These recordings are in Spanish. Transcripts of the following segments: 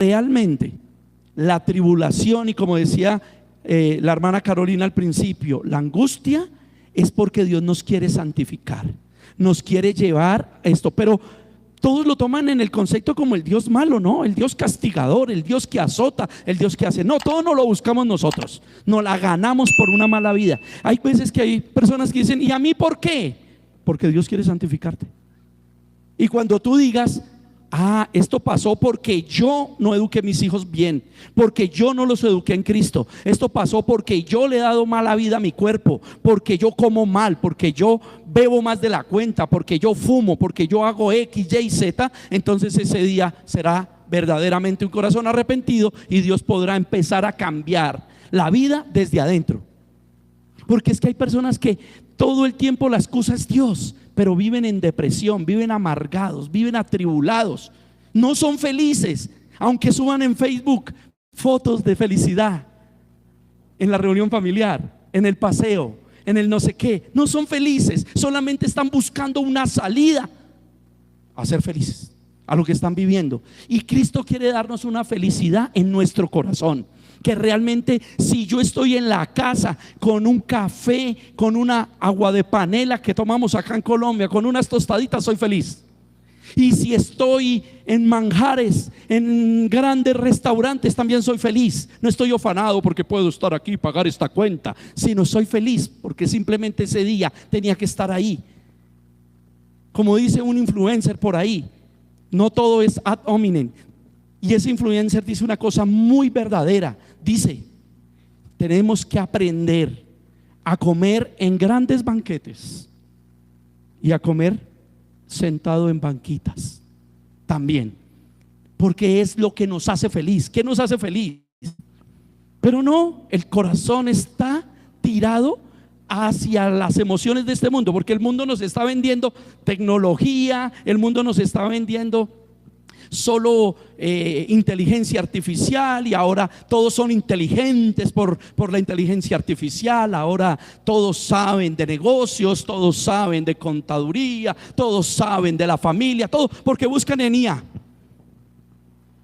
realmente la tribulación y, como decía la hermana Carolina al principio, la angustia, es porque Dios nos quiere santificar, nos quiere llevar a esto. Pero todos lo toman en el concepto como el Dios malo, ¿no? El Dios castigador, el Dios que azota, el Dios que hace. No, todo no lo buscamos nosotros, nos la ganamos por una mala vida. Hay veces que hay personas que dicen: ¿y a mí por qué? Porque Dios quiere santificarte. Y cuando tú digas: esto pasó porque yo no eduqué a mis hijos bien, porque yo no los eduqué en Cristo, esto pasó porque yo le he dado mala vida a mi cuerpo, porque yo como mal, porque yo bebo más de la cuenta, porque yo fumo, porque yo hago X, Y, Z, entonces ese día será verdaderamente un corazón arrepentido y Dios podrá empezar a cambiar la vida desde adentro. Porque es que hay personas que todo el tiempo la excusa es Dios, pero viven en depresión, viven amargados, viven atribulados, no son felices, aunque suban en Facebook fotos de felicidad, en la reunión familiar, en el paseo, en el no sé qué. No son felices, solamente están buscando una salida a ser felices, a lo que están viviendo. Y Cristo quiere darnos una felicidad en nuestro corazón, que realmente, si yo estoy en la casa con un café, con una agua de panela que tomamos acá en Colombia, con unas tostaditas, soy feliz. Y si estoy en manjares, en grandes restaurantes, también soy feliz. No estoy afanado porque puedo estar aquí y pagar esta cuenta, sino soy feliz porque simplemente ese día tenía que estar ahí. Como dice un influencer por ahí, no todo es ad hominem. Y ese influencer dice una cosa muy verdadera. Dice: tenemos que aprender a comer en grandes banquetes y a comer sentado en banquitas también, porque es lo que nos hace feliz. ¿Qué nos hace feliz? Pero no, el corazón está tirado hacia las emociones de este mundo, porque el mundo nos está vendiendo tecnología, el mundo nos está vendiendo solo inteligencia artificial, y ahora todos son inteligentes por la inteligencia artificial. Ahora todos saben de negocios, todos saben de contaduría, todos saben de la familia, todo porque buscan en IA.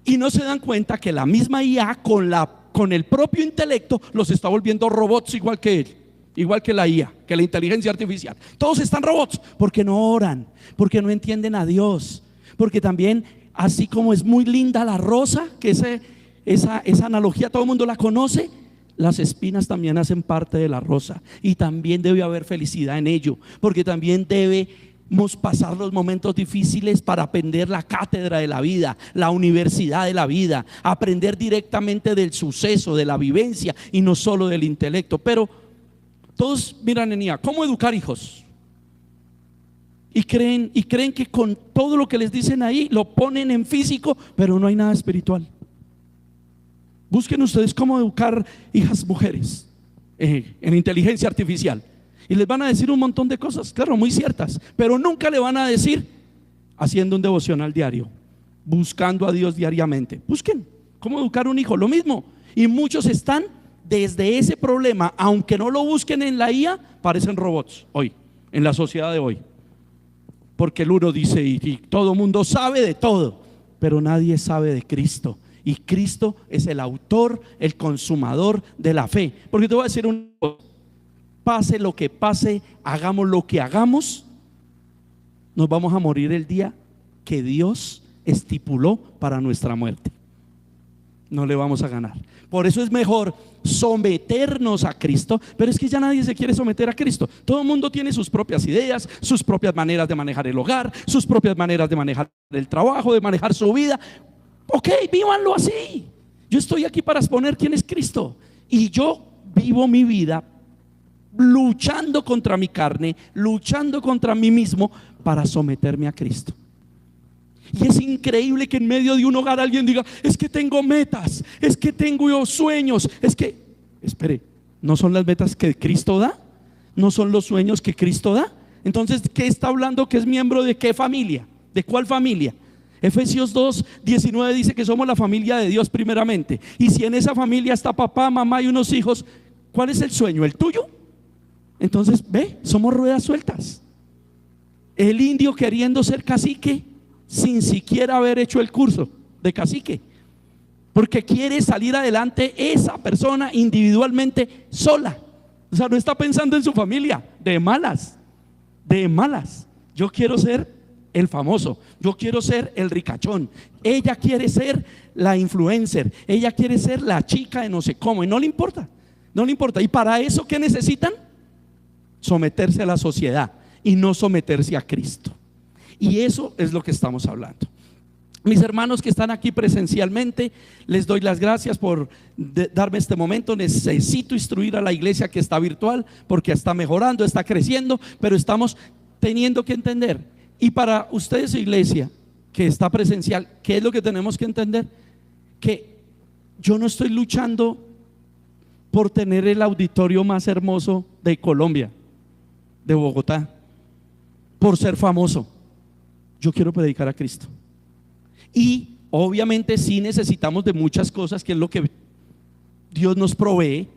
Y no se dan cuenta que la misma IA con el propio intelecto los está volviendo robots igual que él, igual que la IA, que la inteligencia artificial. Todos están robots porque no oran, porque no entienden a Dios, porque también, así como es muy linda la rosa, que esa analogía todo el mundo la conoce, las espinas también hacen parte de la rosa, y también debe haber felicidad en ello, porque también debemos pasar los momentos difíciles para aprender la cátedra de la vida, la universidad de la vida, aprender directamente del suceso, de la vivencia y no solo del intelecto. Pero todos miran en IA, ¿cómo educar hijos? Y creen que con todo lo que les dicen ahí lo ponen en físico, pero no hay nada espiritual. Busquen ustedes cómo educar hijas mujeres en inteligencia artificial, y les van a decir un montón de cosas, claro, muy ciertas, pero nunca le van a decir haciendo un devocional diario, buscando a Dios diariamente. Busquen cómo educar un hijo, lo mismo. Y muchos están desde ese problema, aunque no lo busquen en la IA, parecen robots hoy, en la sociedad de hoy. Porque el uno dice, y todo el mundo sabe de todo, pero nadie sabe de Cristo. Y Cristo es el autor, el consumador de la fe. Porque te voy a decir pase lo que pase, hagamos lo que hagamos, nos vamos a morir el día que Dios estipuló para nuestra muerte. No le vamos a ganar. Por eso es mejor someternos a Cristo. Pero es que ya nadie se quiere someter a Cristo. Todo el mundo tiene sus propias ideas, sus propias maneras de manejar el hogar, sus propias maneras de manejar el trabajo, de manejar su vida. Ok, vívanlo así. Yo estoy aquí para exponer quién es Cristo, y yo vivo mi vida luchando contra mi carne, luchando contra mí mismo para someterme a Cristo. Y es increíble que en medio de un hogar alguien diga: es que tengo metas, es que tengo sueños, es que, espere, ¿no son las metas que Cristo da? ¿No son los sueños que Cristo da? Entonces, ¿qué está hablando? ¿Que es miembro de qué familia? ¿De cuál familia? Efesios 2:19 dice que somos la familia de Dios primeramente. Y si en esa familia está papá, mamá y unos hijos, ¿cuál es el sueño? ¿El tuyo? Entonces, ve, somos ruedas sueltas. El indio queriendo ser cacique sin siquiera haber hecho el curso de cacique. porque quiere salir adelante esa persona individualmente sola. O sea, no está pensando en su familia, de malas, de malas. Yo quiero ser el famoso, yo quiero ser el ricachón. Ella quiere ser la influencer, ella quiere ser la chica de no sé cómo, y no le importa, no le importa. Y para eso, ¿qué necesitan? Someterse a la sociedad y no someterse a Cristo. Y eso es lo que estamos hablando. Mis hermanos que están aquí presencialmente, les doy las gracias por darme este momento. Necesito instruir a la iglesia que está virtual, porque está mejorando, está creciendo, pero estamos teniendo que entender. Y para ustedes, iglesia que está presencial, ¿qué es lo que tenemos que entender? Que yo no estoy luchando por tener el auditorio más hermoso de Colombia, de Bogotá, por ser famoso. Yo quiero predicar a Cristo. Y obviamente sí necesitamos de muchas cosas, que es lo que Dios nos provee.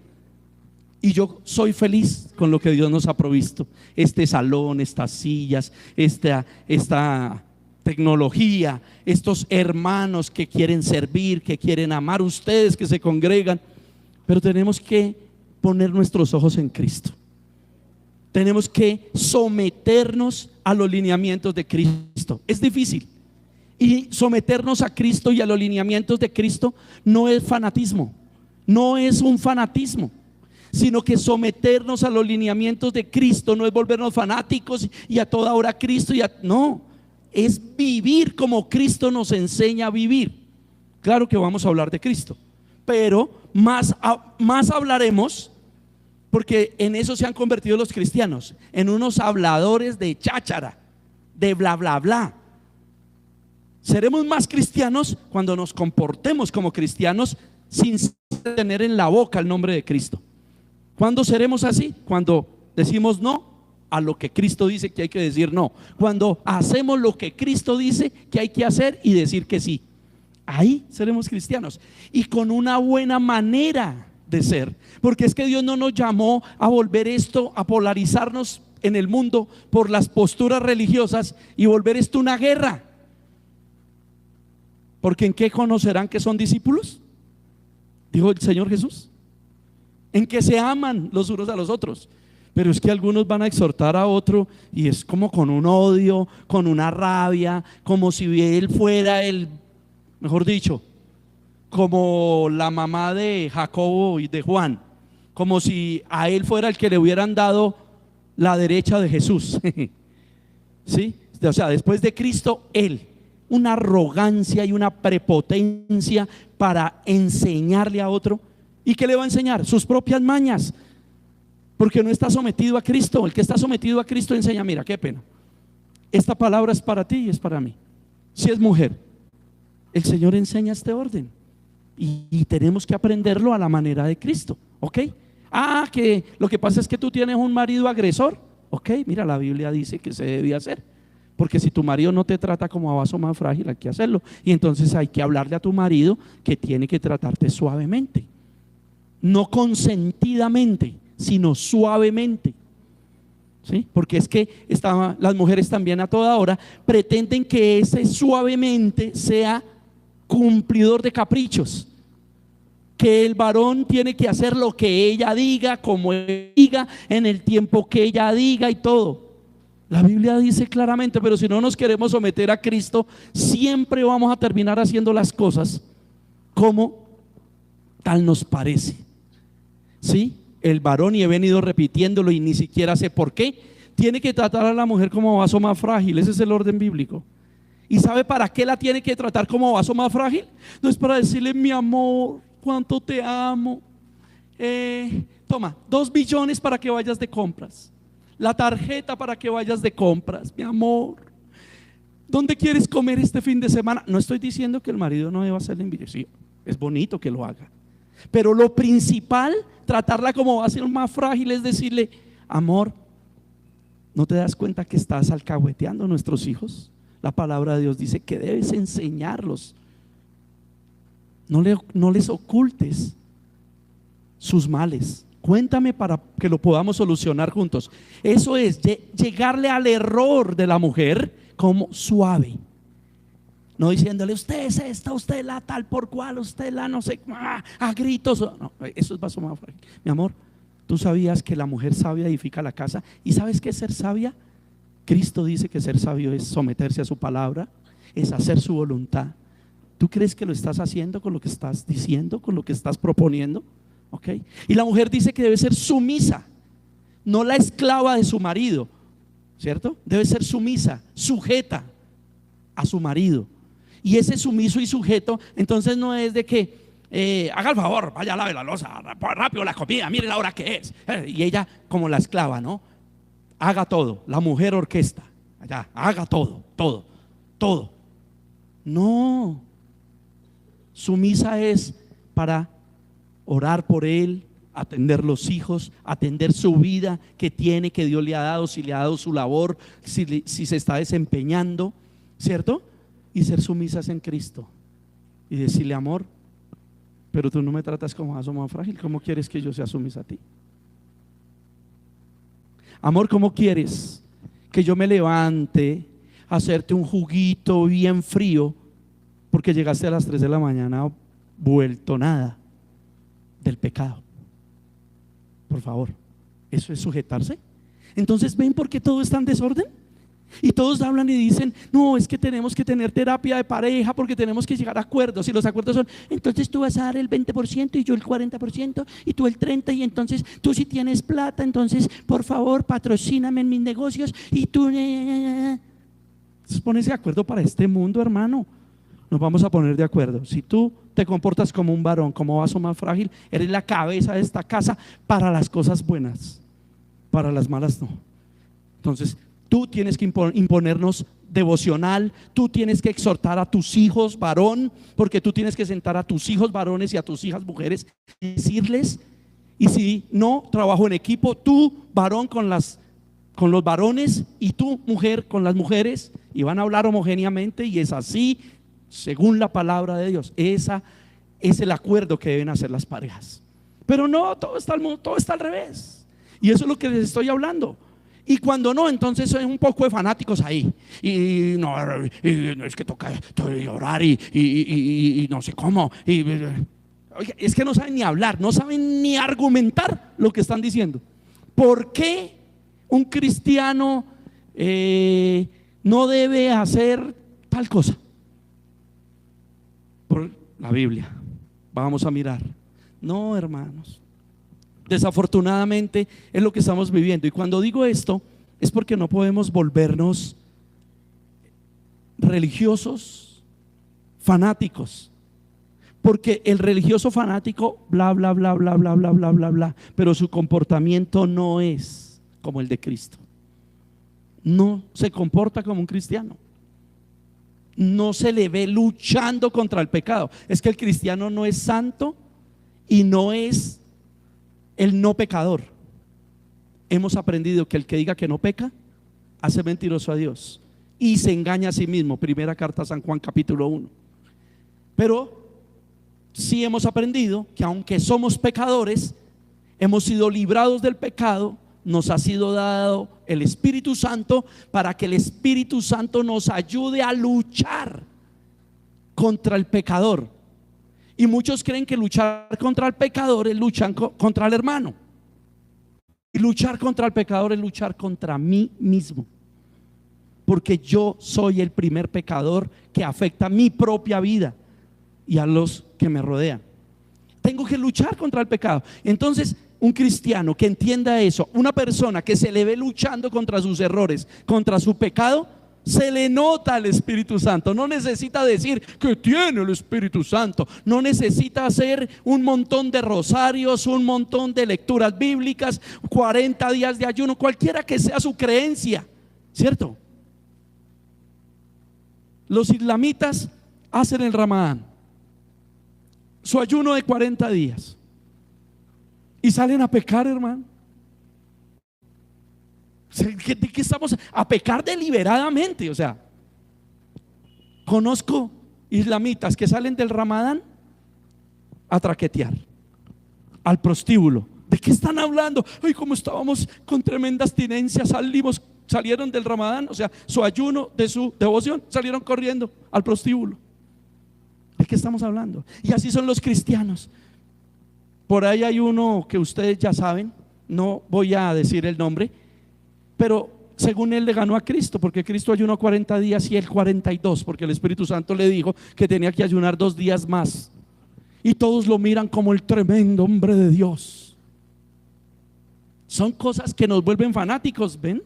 Y yo soy feliz con lo que Dios nos ha provisto: este salón, estas sillas, esta tecnología, estos hermanos que quieren servir, que quieren amar, ustedes que se congregan. Pero tenemos que poner nuestros ojos en Cristo. Tenemos que someternos a los lineamientos de Cristo. Es difícil. Y someternos a Cristo y a los lineamientos de Cristo no es fanatismo, no es un fanatismo, sino que someternos a los lineamientos de Cristo no es volvernos fanáticos y a toda hora Cristo, no, es vivir como Cristo nos enseña a vivir. Claro que vamos a hablar de Cristo, pero más hablaremos, porque en eso se han convertido los cristianos, en unos habladores de cháchara, de bla bla bla. Seremos más cristianos cuando nos comportemos como cristianos sin tener en la boca el nombre de Cristo. ¿Cuándo seremos así? Cuando decimos no a lo que Cristo dice que hay que decir no. Cuando hacemos lo que Cristo dice que hay que hacer y decir que sí. Ahí seremos cristianos. Y con una buena manera de ser. Porque es que Dios no nos llamó a volver esto, a polarizarnos en el mundo por las posturas religiosas y volver esto una guerra. Porque ¿en qué conocerán que son discípulos? Dijo el Señor Jesús. En que se aman los unos a los otros. Pero es que algunos van a exhortar a otro y es como con un odio, con una rabia, como si él fuera el, mejor dicho, como la mamá de Jacobo y de Juan, como si a él fuera el que le hubieran dado la derecha de Jesús. ¿Sí? O sea, después de Cristo, él. Una arrogancia y una prepotencia para enseñarle a otro. ¿Y qué le va a enseñar? Sus propias mañas, porque no está sometido a Cristo. El que está sometido a Cristo enseña: mira, qué pena, esta palabra es para ti y es para mí. Si es mujer, el Señor enseña este orden y tenemos que aprenderlo a la manera de Cristo. ¿Ok? Que lo que pasa es que tú tienes un marido agresor. Ok, mira, la Biblia dice que se debe hacer. Porque si tu marido no te trata como a vaso más frágil, hay que hacerlo. Y entonces hay que hablarle a tu marido que tiene que tratarte suavemente. No consentidamente, sino suavemente. ¿Sí? Porque es que las mujeres también a toda hora pretenden que ese suavemente sea cumplidor de caprichos. Que el varón tiene que hacer lo que ella diga, como ella diga, en el tiempo que ella diga y todo. La Biblia dice claramente, pero si no nos queremos someter a Cristo, siempre vamos a terminar haciendo las cosas como tal nos parece. ¿Sí? El varón, y he venido repitiéndolo y ni siquiera sé por qué, tiene que tratar a la mujer como vaso más frágil. Ese es el orden bíblico. ¿Y sabe para qué la tiene que tratar como vaso más frágil? No es para decirle: mi amor, cuánto te amo, toma 2 billones para que vayas de compras, la tarjeta para que vayas de compras, mi amor, ¿dónde quieres comer este fin de semana? No estoy diciendo que el marido no deba hacerle envidia, sí, es bonito que lo haga, pero lo principal, tratarla como va a ser más frágil, es decirle: amor, ¿no te das cuenta que estás alcahueteando a nuestros hijos? La palabra de Dios dice que debes enseñarlos. No les ocultes sus males. Cuéntame para que lo podamos solucionar juntos. Eso es llegarle al error de la mujer como suave. No diciéndole, usted es esta, usted es la tal por cual, usted es la no sé, a gritos. No, eso es vaso más frágil. Mi amor, ¿tú sabías que la mujer sabia edifica la casa? ¿Y sabes qué es ser sabia? Cristo dice que ser sabio es someterse a su palabra, es hacer su voluntad. ¿Tú crees que lo estás haciendo con lo que estás diciendo, con lo que estás proponiendo? ¿Ok? Y la mujer dice que debe ser sumisa, no la esclava de su marido, ¿cierto? Debe ser sumisa, sujeta a su marido. Y ese sumiso y sujeto, entonces no es de que haga el favor, vaya, lave la loza, rápido la comida, mire la hora que es. Y ella como la esclava, ¿no? Haga todo, la mujer orquesta, allá, haga todo, todo, todo. No, sumisa es para orar por él, atender los hijos, atender su vida que tiene, que Dios le ha dado, si le ha dado su labor, si se está desempeñando, ¿cierto? Y ser sumisas en Cristo y decirle, amor, pero tú no me tratas como vaso más frágil, ¿cómo quieres que yo sea sumisa a ti? Amor, ¿cómo quieres que yo me levante a hacerte un juguito bien frío porque llegaste a las 3 de la mañana vuelto nada del pecado? Por favor, ¿eso es sujetarse? Entonces, ¿ven por qué todo está en desorden? Y todos hablan y dicen, no, es que tenemos que tener terapia de pareja porque tenemos que llegar a acuerdos. Y los acuerdos son, entonces tú vas a dar el 20% y yo el 40% y tú el 30%. Y entonces tú si tienes plata, entonces por favor patrocíname en mis negocios. Y tú ponerse de acuerdo para este mundo, hermano. Nos vamos a poner de acuerdo. Si tú te comportas como un varón, como vaso más frágil, eres la cabeza de esta casa para las cosas buenas, para las malas no. Entonces tú tienes que imponernos devocional, tú tienes que exhortar a tus hijos varón, porque tú tienes que sentar a tus hijos varones y a tus hijas mujeres y decirles, y si no, trabajo en equipo, tú varón con los varones y tú mujer con las mujeres, y van a hablar homogéneamente, y es así según la palabra de Dios. Esa es el acuerdo que deben hacer las parejas. Pero no, todo está al revés, y eso es lo que les estoy hablando. Y cuando no, entonces hay un poco de fanáticos ahí. Y no, es que toca llorar y no sé cómo. Oiga, es que no saben ni hablar, no saben ni argumentar lo que están diciendo. ¿Por qué un cristiano no debe hacer tal cosa? Por la Biblia. Vamos a mirar. No, hermanos. Desafortunadamente es lo que estamos viviendo. Y cuando digo esto es porque no podemos volvernos religiosos fanáticos, porque el religioso fanático bla bla bla bla bla bla bla bla bla, pero su comportamiento no es como el de Cristo. No se comporta como un cristiano, no se le ve luchando contra el pecado. Es que el cristiano no es santo y no es el no pecador. Hemos aprendido que el que diga que no peca hace mentiroso a Dios y se engaña a sí mismo. Primera carta a San Juan capítulo 1. Pero sí hemos aprendido que aunque somos pecadores, hemos sido librados del pecado, nos ha sido dado el Espíritu Santo para que el Espíritu Santo nos ayude a luchar contra el pecador. Y muchos creen que luchar contra el pecador es luchar contra el hermano. Y luchar contra el pecador es luchar contra mí mismo. Porque yo soy el primer pecador que afecta mi propia vida y a los que me rodean. Tengo que luchar contra el pecado. Entonces, un cristiano que entienda eso, una persona que se le ve luchando contra sus errores, contra su pecado, se le nota el Espíritu Santo. No necesita decir que tiene el Espíritu Santo, no necesita hacer un montón de rosarios, un montón de lecturas bíblicas, 40 días de ayuno, cualquiera que sea su creencia, ¿cierto? Los islamitas hacen el Ramadán, su ayuno de 40 días, y salen a pecar, hermano. ¿De qué estamos? A pecar deliberadamente. O sea, conozco islamitas que salen del Ramadán a traquetear, al prostíbulo. ¿De qué están hablando? Ay, como estábamos con tremenda abstinencia, salimos salieron del Ramadán, o sea, su ayuno de su devoción, salieron corriendo al prostíbulo. ¿De qué estamos hablando? Y así son los cristianos. Por ahí hay uno que ustedes ya saben, no voy a decir el nombre, pero según él le ganó a Cristo, porque Cristo ayunó 40 días y él 42, porque el Espíritu Santo le dijo que tenía que ayunar 2 días más. Y todos lo miran como el tremendo hombre de Dios. Son cosas que nos vuelven fanáticos, ¿ven?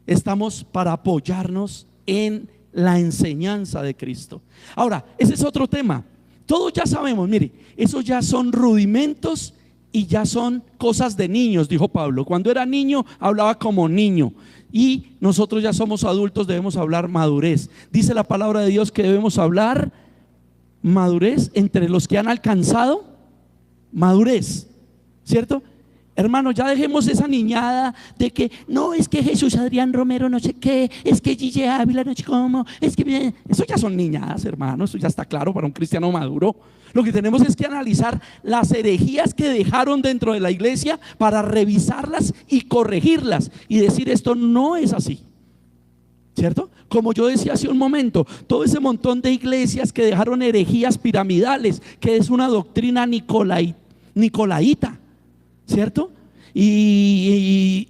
Estamos para apoyarnos en la enseñanza de Cristo. Ahora, ese es otro tema. Todos ya sabemos, mire, esos ya son rudimentos y ya son cosas de niños, dijo Pablo. Cuando era niño hablaba como niño, y nosotros ya somos adultos, debemos hablar madurez. Dice la palabra de Dios que debemos hablar madurez entre los que han alcanzado madurez, ¿cierto? Hermano, ya dejemos esa niñada de que no, es que Jesús Adrián Romero no sé qué, es que Gigi Ávila no sé cómo, es que eso ya son niñadas, hermano. Eso ya está claro para un cristiano maduro. Lo que tenemos es que analizar las herejías que dejaron dentro de la iglesia para revisarlas y corregirlas y decir: esto no es así, ¿cierto? Como yo decía hace un momento, todo ese montón de iglesias que dejaron herejías piramidales, que es una doctrina nicolaíta, ¿cierto? Y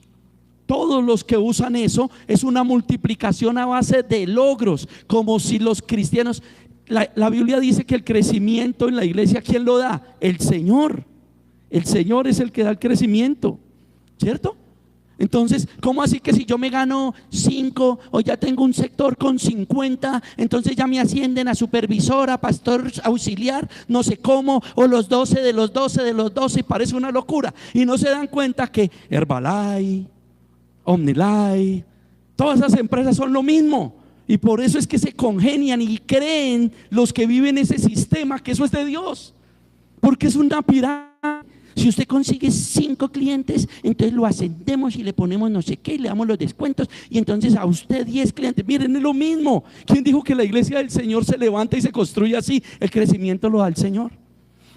todos los que usan eso es una multiplicación a base de logros, como si los cristianos, la Biblia dice que el crecimiento en la iglesia, ¿quién lo da? El Señor. El Señor es el que da el crecimiento, ¿cierto? Entonces, ¿cómo así que si yo me gano 5 o ya tengo un sector con 50, entonces ya me ascienden a supervisor, a pastor auxiliar, no sé cómo, o los 12 de los 12 de los 12, y parece una locura? Y no se dan cuenta que Herbalife, OmniLife, todas esas empresas son lo mismo. Y por eso es que se congenian y creen los que viven ese sistema que eso es de Dios, porque es una pirámide. Si usted consigue 5 clientes, entonces lo ascendemos y le ponemos no sé qué, y le damos los descuentos, y entonces a usted 10 clientes. Miren, es lo mismo. ¿Quién dijo que la iglesia del Señor se levanta y se construye así? El crecimiento lo da el Señor.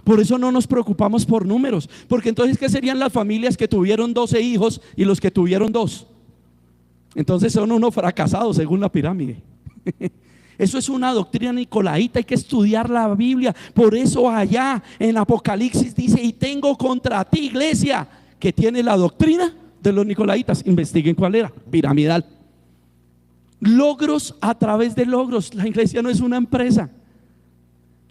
Por eso no nos preocupamos por números, porque entonces ¿qué serían las familias que tuvieron 12 hijos y los que tuvieron 2? Entonces son unos fracasados según la pirámide. Eso es una doctrina nicolaíta, hay que estudiar la Biblia. Por eso allá en Apocalipsis dice: y tengo contra ti, iglesia, que tiene la doctrina de los nicolaitas. Investiguen cuál era, piramidal. Logros a través de logros. La iglesia no es una empresa.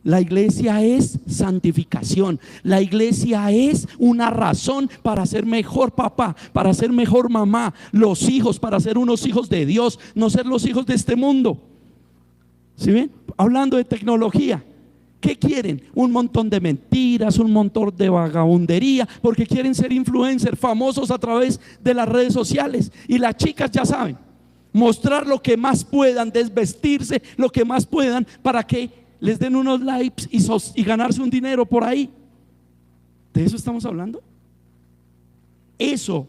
La iglesia es santificación. La iglesia es una razón para ser mejor papá, para ser mejor mamá. Los hijos para ser unos hijos de Dios, no ser los hijos de este mundo. ¿Sí ven? Hablando de tecnología, ¿qué quieren? Un montón de mentiras, un montón de vagabundería, porque quieren ser influencers, famosos a través de las redes sociales. Y las chicas ya saben, mostrar lo que más puedan, desvestirse lo que más puedan, para que les den unos likes y ganarse un dinero por ahí. ¿De eso estamos hablando? Eso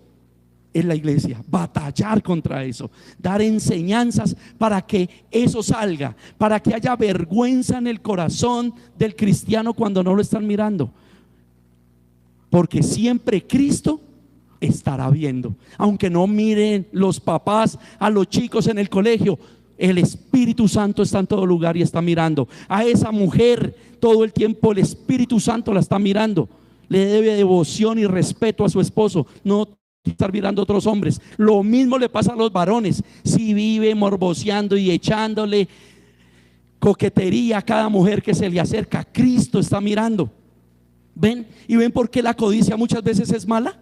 es la iglesia, batallar contra eso, dar enseñanzas para que eso salga, para que haya vergüenza en el corazón del cristiano cuando no lo están mirando, porque siempre Cristo estará viendo, aunque no miren los papás a los chicos en el colegio. El Espíritu Santo está en todo lugar y está mirando a esa mujer todo el tiempo. El Espíritu Santo la está mirando, le debe devoción y respeto a su esposo, no estar mirando a otros hombres. Lo mismo le pasa a los varones. Si vive morboseando y echándole coquetería a cada mujer que se le acerca, Cristo está mirando. ¿Ven? ¿Y ven por qué la codicia muchas veces es mala?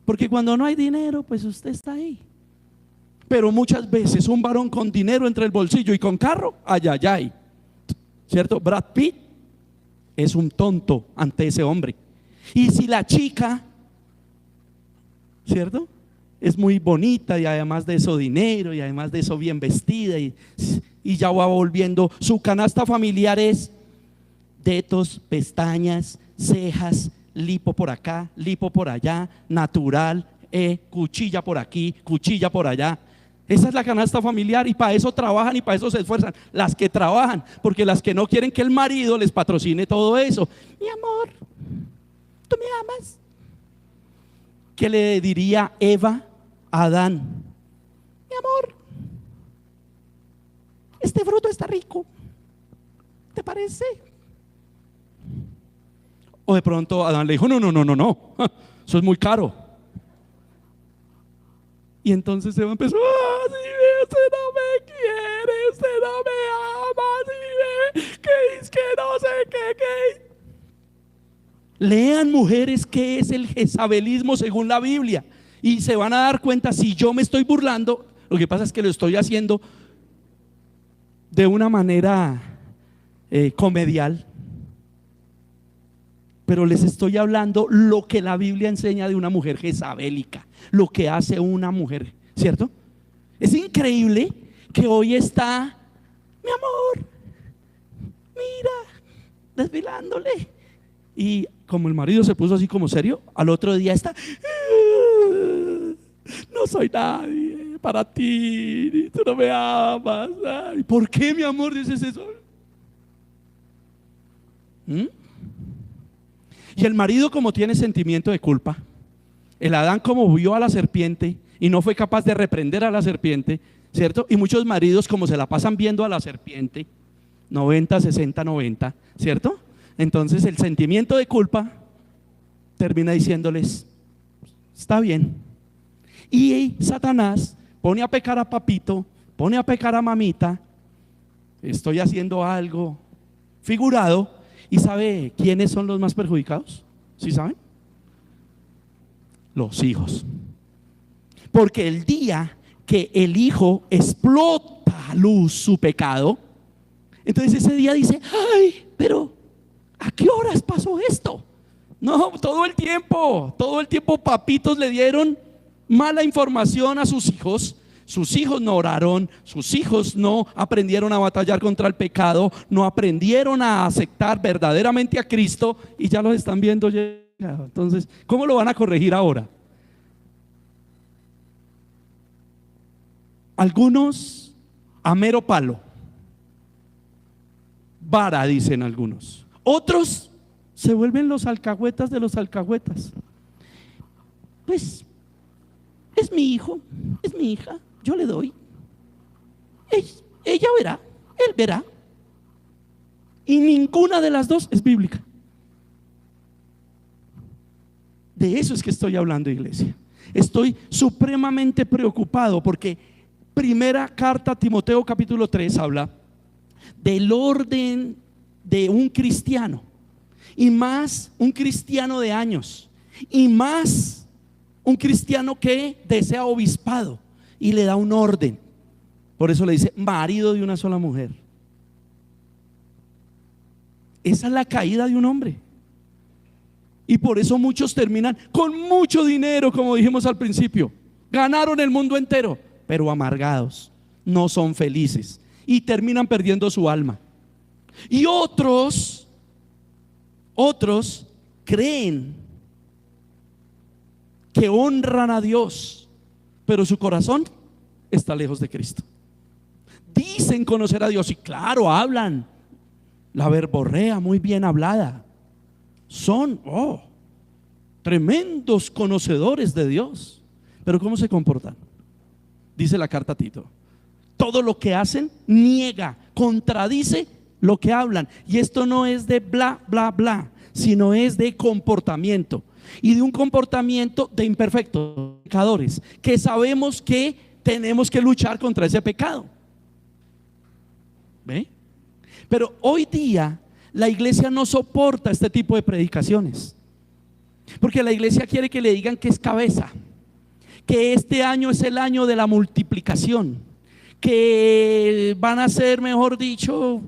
Porque cuando no hay dinero, pues usted está ahí. Pero muchas veces un varón con dinero entre el bolsillo y con carro, ay, ay, ay, ¿cierto? Brad Pitt es un tonto ante ese hombre. Y si la chica, ¿cierto?, es muy bonita y además de eso dinero y además de eso bien vestida y ya va volviendo, su canasta familiar es tetos, pestañas, cejas, lipo por acá, lipo por allá, natural, cuchilla por aquí, cuchilla por allá. Esa es la canasta familiar, y para eso trabajan y para eso se esfuerzan las que trabajan, porque las que no quieren que el marido les patrocine todo eso. Mi amor, ¿tú me amas? ¿Qué le diría Eva a Adán? amor, este fruto está rico, ¿te parece? O de pronto Adán le dijo, no, eso es muy caro. Y entonces Eva empezó, si ve, usted no me quiere, usted no me ama, si ve, que es que no sé qué. Lean, mujeres, qué es el jezabelismo según la Biblia, y se van a dar cuenta si yo me estoy burlando. Lo que pasa es que lo estoy haciendo de una manera comedial, pero les estoy hablando lo que la Biblia enseña de una mujer jezabélica, lo que hace una mujer, ¿cierto? Es increíble que hoy está, mi amor, mira, desvelándole, y como el marido se puso así como serio, al otro día está, no soy nadie para ti, tú no me amas. Ay, ¿por qué, mi amor, dices eso? Y el marido, como tiene sentimiento de culpa, el Adán, como vio a la serpiente y no fue capaz de reprender a la serpiente, ¿cierto? Y muchos maridos, como se la pasan viendo a la serpiente 90, 60, 90, ¿cierto? Entonces el sentimiento de culpa termina diciéndoles, está bien. Y Satanás pone a pecar a papito, pone a pecar a mamita, estoy haciendo algo figurado. ¿Y sabe quiénes son los más perjudicados? ¿Sí saben? Los hijos. Porque el día que el hijo explota a luz su pecado, entonces ese día dice, ay, pero ¿a qué horas pasó esto? No, todo el tiempo papitos le dieron mala información a sus hijos. Sus hijos no oraron, sus hijos no aprendieron a batallar contra el pecado, no aprendieron a aceptar verdaderamente a Cristo, y ya los están viendo llegado. Entonces, ¿cómo lo van a corregir ahora? Algunos a mero palo, vara, dicen algunos. Otros se vuelven los alcahuetas de los alcahuetas. Pues es mi hijo, es mi hija, yo le doy. Ella verá, él verá. Y ninguna de las dos es bíblica. De eso es que estoy hablando, iglesia. Estoy supremamente preocupado porque primera carta a Timoteo capítulo 3 habla del orden de un cristiano, y más un cristiano de años, y más un cristiano que desea obispado y le da un orden. Por eso le dice marido de una sola mujer. Esa es la caída de un hombre. Y por eso muchos terminan con mucho dinero, como dijimos al principio. Ganaron el mundo entero, pero amargados, no son felices y terminan perdiendo su alma. Y otros creen que honran a Dios, pero su corazón está lejos de Cristo. Dicen conocer a Dios y claro, hablan la verborrea muy bien hablada. Son tremendos conocedores de Dios, pero ¿cómo se comportan? Dice la carta a Tito, todo lo que hacen niega, contradice lo que hablan. Y esto no es de bla, bla, bla, sino es de comportamiento. Y de un comportamiento de imperfectos, pecadores, que sabemos que tenemos que luchar contra ese pecado. ¿Ve? Pero hoy día la iglesia no soporta este tipo de predicaciones, porque la iglesia quiere que le digan que es cabeza, que este año es el año de la multiplicación, que van a ser, mejor dicho,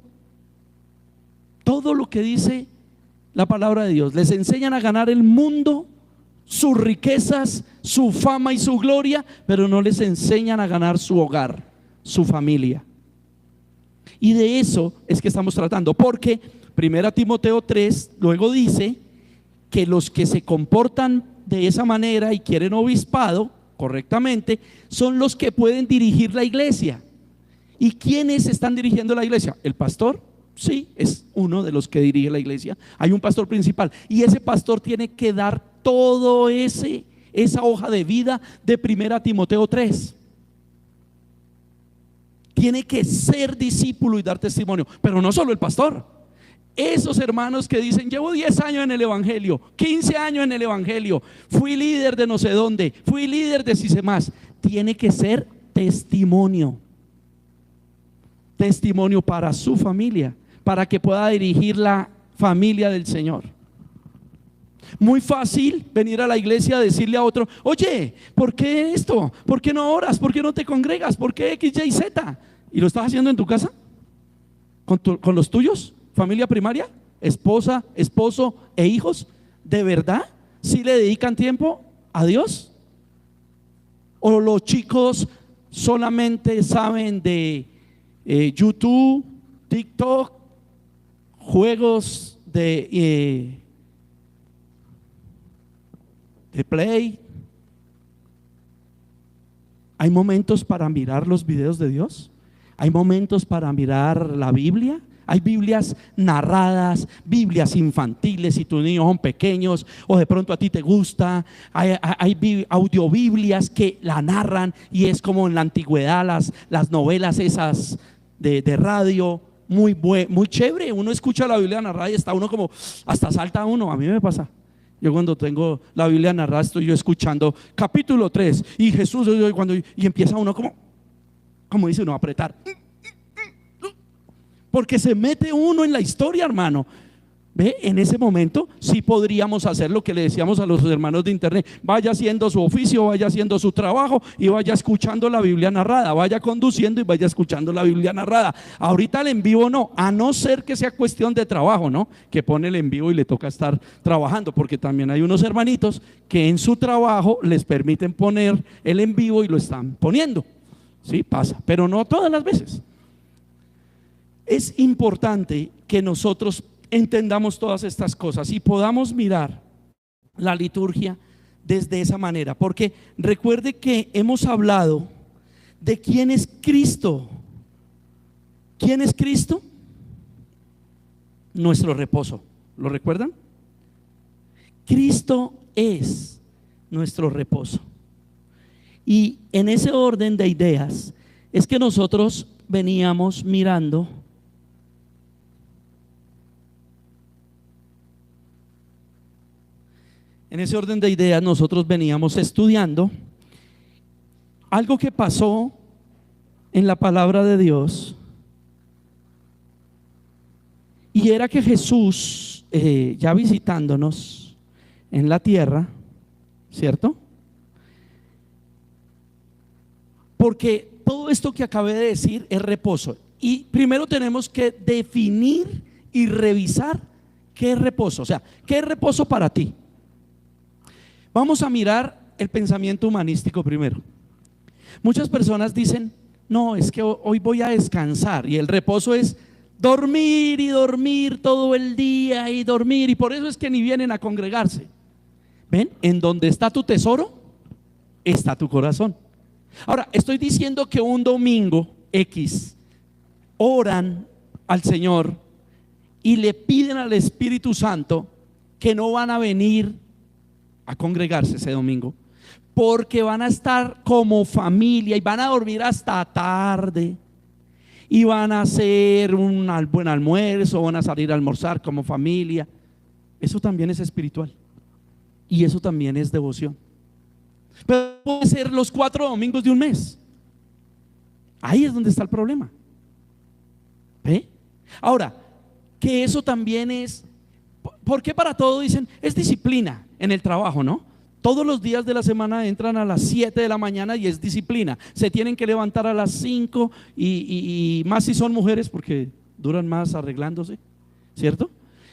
todo lo que dice la palabra de Dios. Les enseñan a ganar el mundo, sus riquezas, su fama y su gloria, pero no les enseñan a ganar su hogar, su familia. Y de eso es que estamos tratando, porque 1 Timoteo 3 luego dice que los que se comportan de esa manera y quieren obispado correctamente son los que pueden dirigir la iglesia. ¿Y quiénes están dirigiendo la iglesia? El pastor. Sí, es uno de los que dirige la iglesia. Hay un pastor principal y ese pastor tiene que dar todo esa hoja de vida de 1 Timoteo 3. tiene que ser discípulo y dar testimonio, pero no solo el pastor. Esos hermanos que dicen: llevo 10 años en el evangelio, 15 años en el evangelio, fui líder de no sé dónde, fui líder de si sé más. Tiene que ser testimonio. Testimonio para su familia, para que pueda dirigir la familia del Señor. Muy fácil venir a la iglesia a decirle a otro: oye, ¿por qué esto? ¿Por qué no oras? ¿Por qué no te congregas? ¿Por qué X, Y, Z? ¿Y lo estás haciendo en tu casa? ¿Con los tuyos? ¿Familia primaria? ¿Esposa, esposo e hijos? ¿De verdad? ¿Sí le dedican tiempo a Dios? ¿O los chicos solamente saben de YouTube, TikTok, juegos de Play? Hay momentos para mirar los videos de Dios, hay momentos para mirar la Biblia. Hay Biblias narradas, Biblias infantiles si tus niños son pequeños o de pronto a ti te gusta. Hay audiobiblias que la narran y es como en la antigüedad las novelas esas de radio, muy chévere. Uno escucha la Biblia narrada y está uno como, hasta salta uno. A mí me pasa. Yo cuando tengo la Biblia narrada estoy yo escuchando capítulo 3 y Jesús, y empieza uno como dice uno, a apretar. Porque se mete uno en la historia, hermano. ¿Ve? En ese momento sí podríamos hacer lo que le decíamos a los hermanos de internet: vaya haciendo su oficio, vaya haciendo su trabajo y vaya escuchando la Biblia narrada, vaya conduciendo y vaya escuchando la Biblia narrada. Ahorita el en vivo no, a no ser que sea cuestión de trabajo, ¿no? Que pone el en vivo y le toca estar trabajando, porque también hay unos hermanitos que en su trabajo les permiten poner el en vivo y lo están poniendo. Sí, pasa, pero no todas las veces. Es importante que nosotros entendamos todas estas cosas y podamos mirar la liturgia desde esa manera, porque recuerde que hemos hablado de quién es Cristo. ¿Quién es Cristo? Nuestro reposo. ¿Lo recuerdan? Cristo es nuestro reposo. Y en ese orden de ideas es que nosotros veníamos mirando nosotros veníamos estudiando algo que pasó en la palabra de Dios, y era que Jesús, ya visitándonos en la tierra, ¿cierto? Porque todo esto que acabé de decir es reposo, y primero tenemos que definir y revisar qué es reposo. O sea, ¿qué es reposo para ti? Vamos a mirar el pensamiento humanístico primero. Muchas personas dicen: no, es que hoy voy a descansar, y el reposo es dormir y dormir todo el día y dormir, y por eso es que ni vienen a congregarse. ¿Ven? En donde está tu tesoro, está tu corazón. Ahora, estoy diciendo que un domingo X oran al Señor y le piden al Espíritu Santo que no van a venir a congregarse ese domingo, porque van a estar como familia y van a dormir hasta tarde y van a hacer un buen almuerzo, van a salir a almorzar como familia. Eso también es espiritual y eso también es devoción, pero puede ser los 4 domingos de un mes. Ahí es donde está el problema. ¿Ve? Ahora, que eso también es, ¿por qué para todo dicen es disciplina? En el trabajo, ¿no? Todos los días de la semana entran a las 7 de la mañana y es disciplina. Se tienen que levantar a las 5 y más si son mujeres, porque duran más arreglándose, ¿cierto?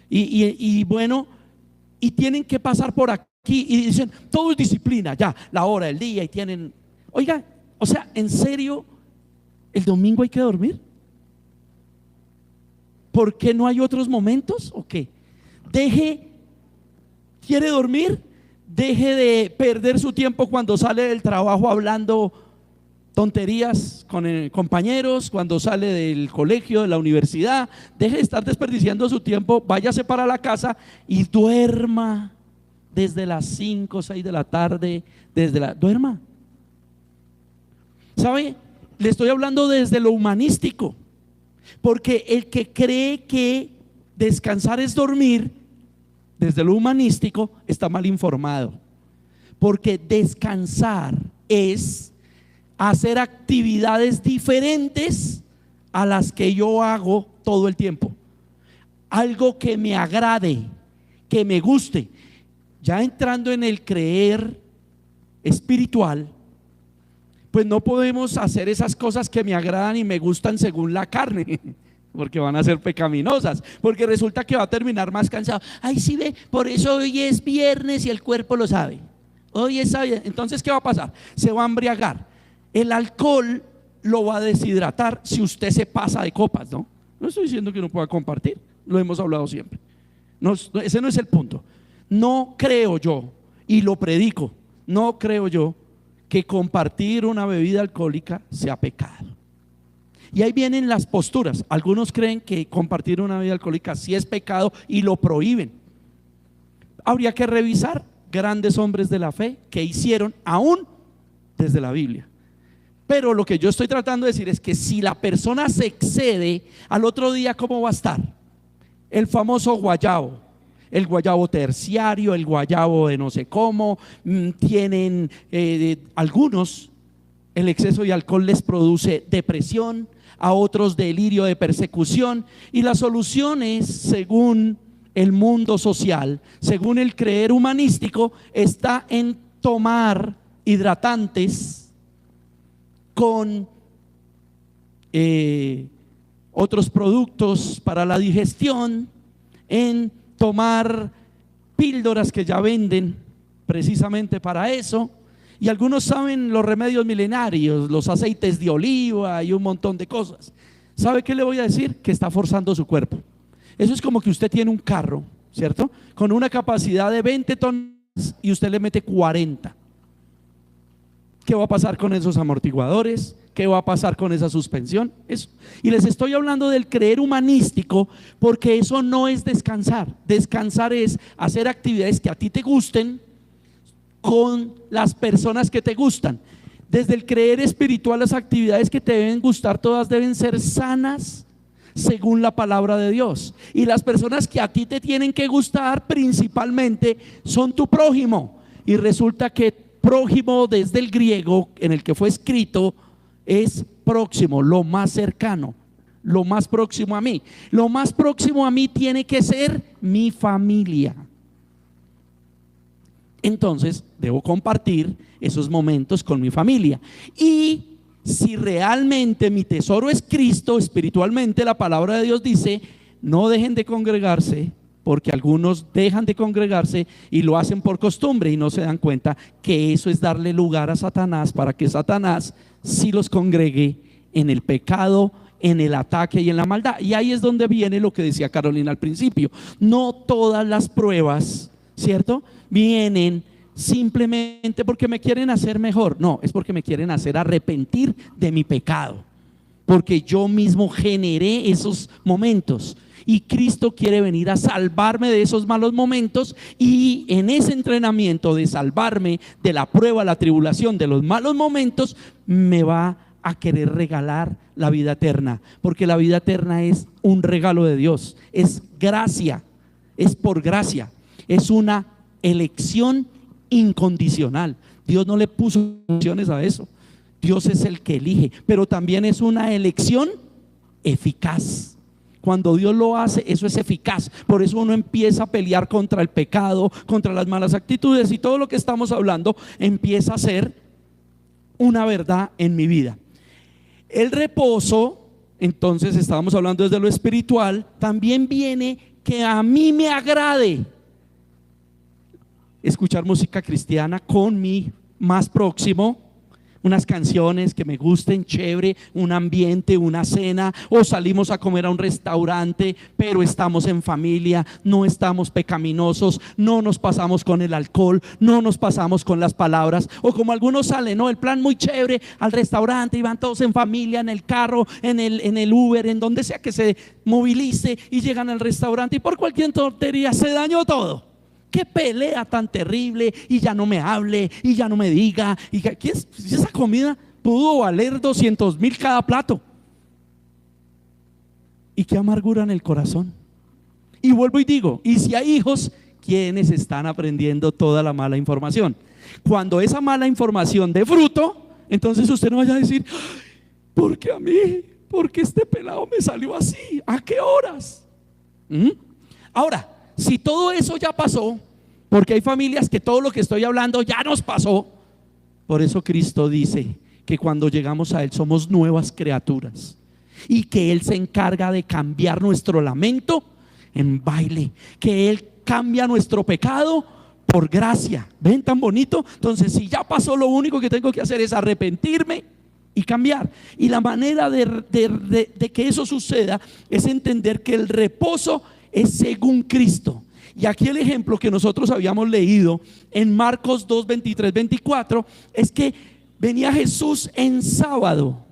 Y bueno, y tienen que pasar por aquí y dicen: todo es disciplina, ya, la hora, el día, y tienen, oiga, o sea, en serio, ¿el domingo hay que dormir? ¿Por qué no hay otros momentos o qué? ¿Quiere dormir? Deje de perder su tiempo cuando sale del trabajo hablando tonterías con compañeros, cuando sale del colegio, de la universidad. Deje de estar desperdiciando su tiempo, váyase para la casa y duerma desde las 5 o 6 de la tarde, duerma. ¿Sabe? le estoy hablando desde lo humanístico, porque el que cree que descansar es dormir, desde lo humanístico, está mal informado. Porque descansar es hacer actividades diferentes a las que yo hago todo el tiempo. Algo que me agrade, que me guste. Ya entrando en el creer espiritual, pues no podemos hacer esas cosas que me agradan y me gustan según la carne, porque van a ser pecaminosas, porque resulta que va a terminar más cansado. Ay, sí ve, por eso hoy es viernes y el cuerpo lo sabe. Hoy es sábado. Entonces, ¿qué va a pasar? Se va a embriagar. El alcohol lo va a deshidratar si usted se pasa de copas, ¿no? No estoy diciendo que no pueda compartir, lo hemos hablado siempre. No, ese no es el punto. No creo yo, y lo predico, no creo yo que compartir una bebida alcohólica sea pecado. Y ahí vienen las posturas. Algunos creen que compartir una bebida alcohólica sí es pecado y lo prohíben. Habría que revisar grandes hombres de la fe que hicieron aún desde la Biblia. Pero lo que yo estoy tratando de decir es que si la persona se excede, al otro día ¿cómo va a estar? El famoso guayabo, el guayabo terciario, el guayabo de no sé cómo. Tienen algunos, el exceso de alcohol les produce depresión, a otros delirio de persecución, y la solución es, según el mundo social, según el creer humanístico, está en tomar hidratantes con otros productos para la digestión, en tomar píldoras que ya venden precisamente para eso. Y algunos saben los remedios milenarios, los aceites de oliva y un montón de cosas. ¿Sabe qué le voy a decir? Que está forzando su cuerpo. Eso es como que usted tiene un carro, ¿cierto? Con una capacidad de 20 toneladas y usted le mete 40. ¿Qué va a pasar con esos amortiguadores? ¿Qué va a pasar con esa suspensión? Eso. Y les estoy hablando del creer humanístico, porque eso no es descansar. Descansar es hacer actividades que a ti te gusten con las personas que te gustan. Desde el creer espiritual, las actividades que te deben gustar, todas deben ser sanas según la palabra de Dios. Y las personas que a ti te tienen que gustar principalmente son tu prójimo. Y resulta que prójimo, desde el griego en el que fue escrito, es próximo, lo más cercano, lo más próximo a mí. Lo más próximo a mí tiene que ser mi familia. Entonces debo compartir esos momentos con mi familia. Y si realmente mi tesoro es Cristo, espiritualmente la palabra de Dios dice: no dejen de congregarse, porque algunos dejan de congregarse y lo hacen por costumbre y no se dan cuenta que eso es darle lugar a Satanás, para que Satanás sí los congregue en el pecado, en el ataque y en la maldad. Y ahí es donde viene lo que decía Carolina al principio. No todas las pruebas, ¿cierto?, vienen simplemente porque me quieren hacer mejor. No, es porque me quieren hacer arrepentir de mi pecado, porque yo mismo generé esos momentos. Y Cristo quiere venir a salvarme de esos malos momentos, y en ese entrenamiento de salvarme de la prueba, la tribulación, de los malos momentos, me va a querer regalar la vida eterna, porque la vida eterna es un regalo de Dios, es gracia, es por gracia, es una elección incondicional. Dios no le puso condiciones a eso, Dios es el que elige, pero también es una elección eficaz. Cuando Dios lo hace, eso es eficaz. Por eso uno empieza a pelear contra el pecado, contra las malas actitudes, y todo lo que estamos hablando empieza a ser una verdad en mi vida. El reposo, entonces estábamos hablando desde lo espiritual, también viene que a mí me agrade escuchar música cristiana con mi más próximo, unas canciones que me gusten, chévere, un ambiente, una cena, o salimos a comer a un restaurante, pero estamos en familia, no estamos pecaminosos, no nos pasamos con el alcohol, no nos pasamos con las palabras, o como algunos salen, ¿no?, el plan muy chévere al restaurante y van todos en familia, en el carro, en el Uber, en donde sea que se movilice, y llegan al restaurante y por cualquier tontería se dañó todo. Qué pelea tan terrible, y ya no me hable, y ya no me diga, y ¿qué es esa comida? pudo valer 200.000 cada plato. Y qué amargura en el corazón. Y vuelvo y digo, y si hay hijos, ¿quiénes están aprendiendo toda la mala información? Cuando esa mala información dé fruto, entonces usted no vaya a decir, ¿por qué a mí? ¿Por qué este pelado me salió así? ¿A qué horas? Ahora, si todo eso ya pasó, porque hay familias que todo lo que estoy hablando ya nos pasó, por eso Cristo dice que cuando llegamos a Él somos nuevas criaturas y que Él se encarga de cambiar nuestro lamento en baile, que Él cambia nuestro pecado por gracia. ¿Ven tan bonito? Entonces, si ya pasó, lo único que tengo que hacer es arrepentirme y cambiar. Y la manera de que eso suceda es entender que el reposo es según Cristo. Y aquí el ejemplo que nosotros habíamos leído en Marcos 2, 23, 24 es que venía Jesús en sábado,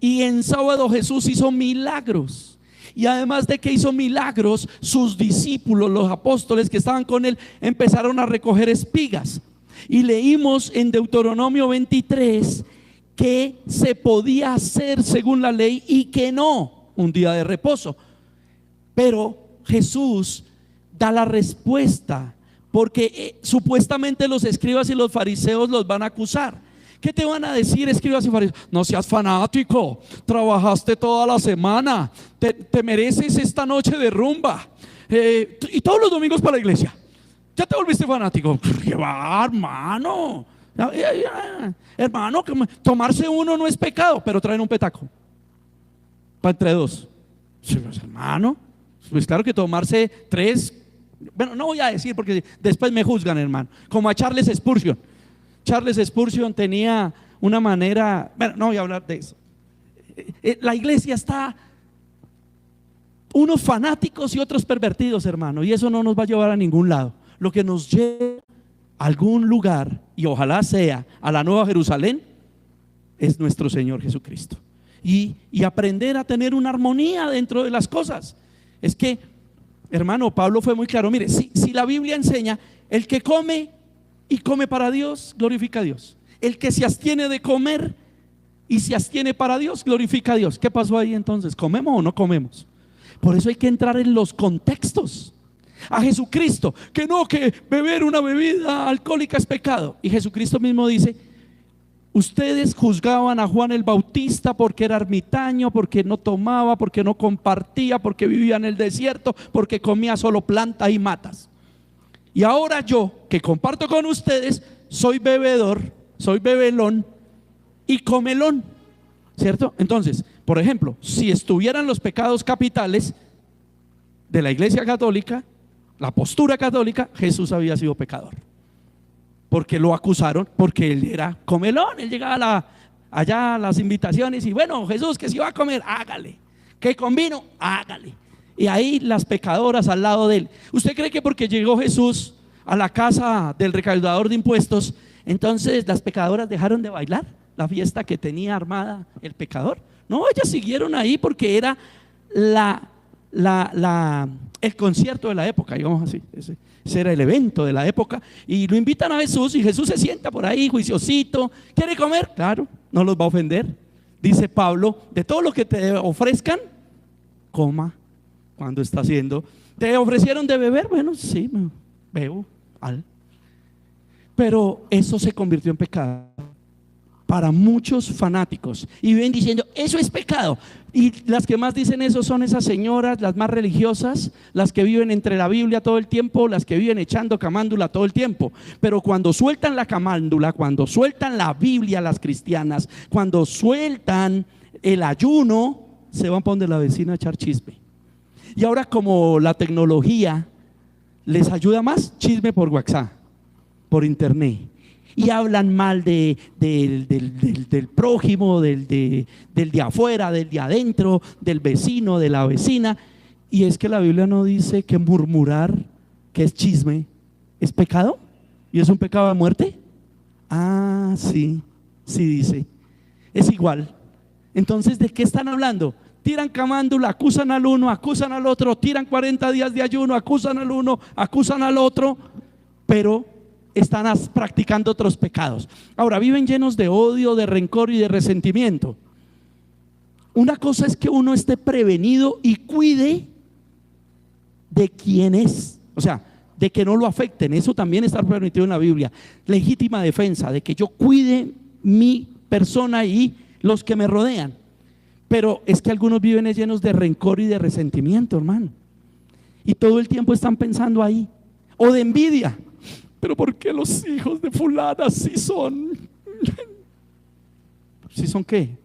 y en sábado Jesús hizo milagros. Y además de que hizo milagros, sus discípulos, los apóstoles que estaban con él, empezaron a recoger espigas. Y leímos en Deuteronomio 23 que se podía hacer según la ley y que no un día de reposo. Pero Jesús da la respuesta, porque supuestamente los escribas y los fariseos los van a acusar. ¿Qué te van a decir, escribas y fariseos? No seas fanático, trabajaste toda la semana, te mereces esta noche de rumba, y todos los domingos para la iglesia. Ya te volviste fanático. ¿Qué va, hermano? Hermano, tomarse uno no es pecado, pero traen un petaco para entre dos. Hermano, pues claro que tomarse 3, bueno, no voy a decir porque después me juzgan, hermano. Como a Charles Spurgeon. Charles Spurgeon tenía una manera, bueno, no voy a hablar de eso. La iglesia está unos fanáticos y otros pervertidos, hermano, y eso no nos va a llevar a ningún lado. Lo que nos lleva a algún lugar, y ojalá sea a la Nueva Jerusalén, es nuestro Señor Jesucristo. Y aprender a tener una armonía dentro de las cosas. Es que, hermano, Pablo fue muy claro. Mire, si la Biblia enseña, el que come y come para Dios, glorifica a Dios. El que se abstiene de comer y se abstiene para Dios, glorifica a Dios. ¿Qué pasó ahí entonces? ¿Comemos o no comemos? Por eso hay que entrar en los contextos. A Jesucristo, que no, que beber una bebida alcohólica es pecado. Y Jesucristo mismo dice: ustedes juzgaban a Juan el Bautista porque era ermitaño, porque no tomaba, porque no compartía, porque vivía en el desierto, porque comía solo plantas y matas. Y ahora yo, que comparto con ustedes, soy bebedor, soy bebelón y comelón, ¿cierto? Entonces, por ejemplo, si estuvieran los pecados capitales de la Iglesia Católica, la postura católica, Jesús había sido pecador, porque lo acusaron, porque él era comelón. Él llegaba allá a las invitaciones y bueno, Jesús, que si va a comer, hágale, que con vino, hágale. Y ahí las pecadoras al lado de él. ¿Usted cree que porque llegó Jesús a la casa del recaudador de impuestos, entonces las pecadoras dejaron de bailar la fiesta que tenía armada el pecador? No, ellas siguieron ahí porque era el concierto de la época, digamos así. Ese era el evento de la época. Y lo invitan a Jesús y Jesús se sienta por ahí juiciosito. ¿Quiere comer? Claro, no los va a ofender. Dice Pablo: de todo lo que te ofrezcan, coma. Cuando está haciendo, ¿te ofrecieron de beber? Bueno, sí, bebo. Pero eso se convirtió en pecado para muchos fanáticos y viven diciendo: eso es pecado. Y las que más dicen eso son esas señoras, las más religiosas, las que viven entre la Biblia todo el tiempo, las que viven echando camándula todo el tiempo. Pero cuando sueltan la camándula, cuando sueltan la Biblia, las cristianas, cuando sueltan el ayuno, se van para donde la vecina a echar chisme. Y ahora, como la tecnología les ayuda más, chisme por WhatsApp, por internet, y hablan mal del prójimo, del de afuera, del de adentro, del vecino, de la vecina. Y es que la Biblia no dice que murmurar, que es chisme, es pecado y es un pecado de muerte. Ah, sí, sí dice. Es igual. Entonces, ¿de qué están hablando? Tiran camándula, acusan al uno, acusan al otro, tiran 40 días de ayuno, acusan al uno, acusan al otro, pero están practicando otros pecados. Ahora, viven llenos de odio, de rencor y de resentimiento. Una cosa es que uno esté prevenido y cuide de quién es, o sea, de que no lo afecten. Eso también está permitido en la Biblia. Legítima defensa, de que yo cuide mi persona y los que me rodean. Pero es que algunos viven llenos de rencor y de resentimiento, hermano, y todo el tiempo están pensando ahí. O de envidia. Pero ¿por qué los hijos de fulana sí son? ¿Sí son qué?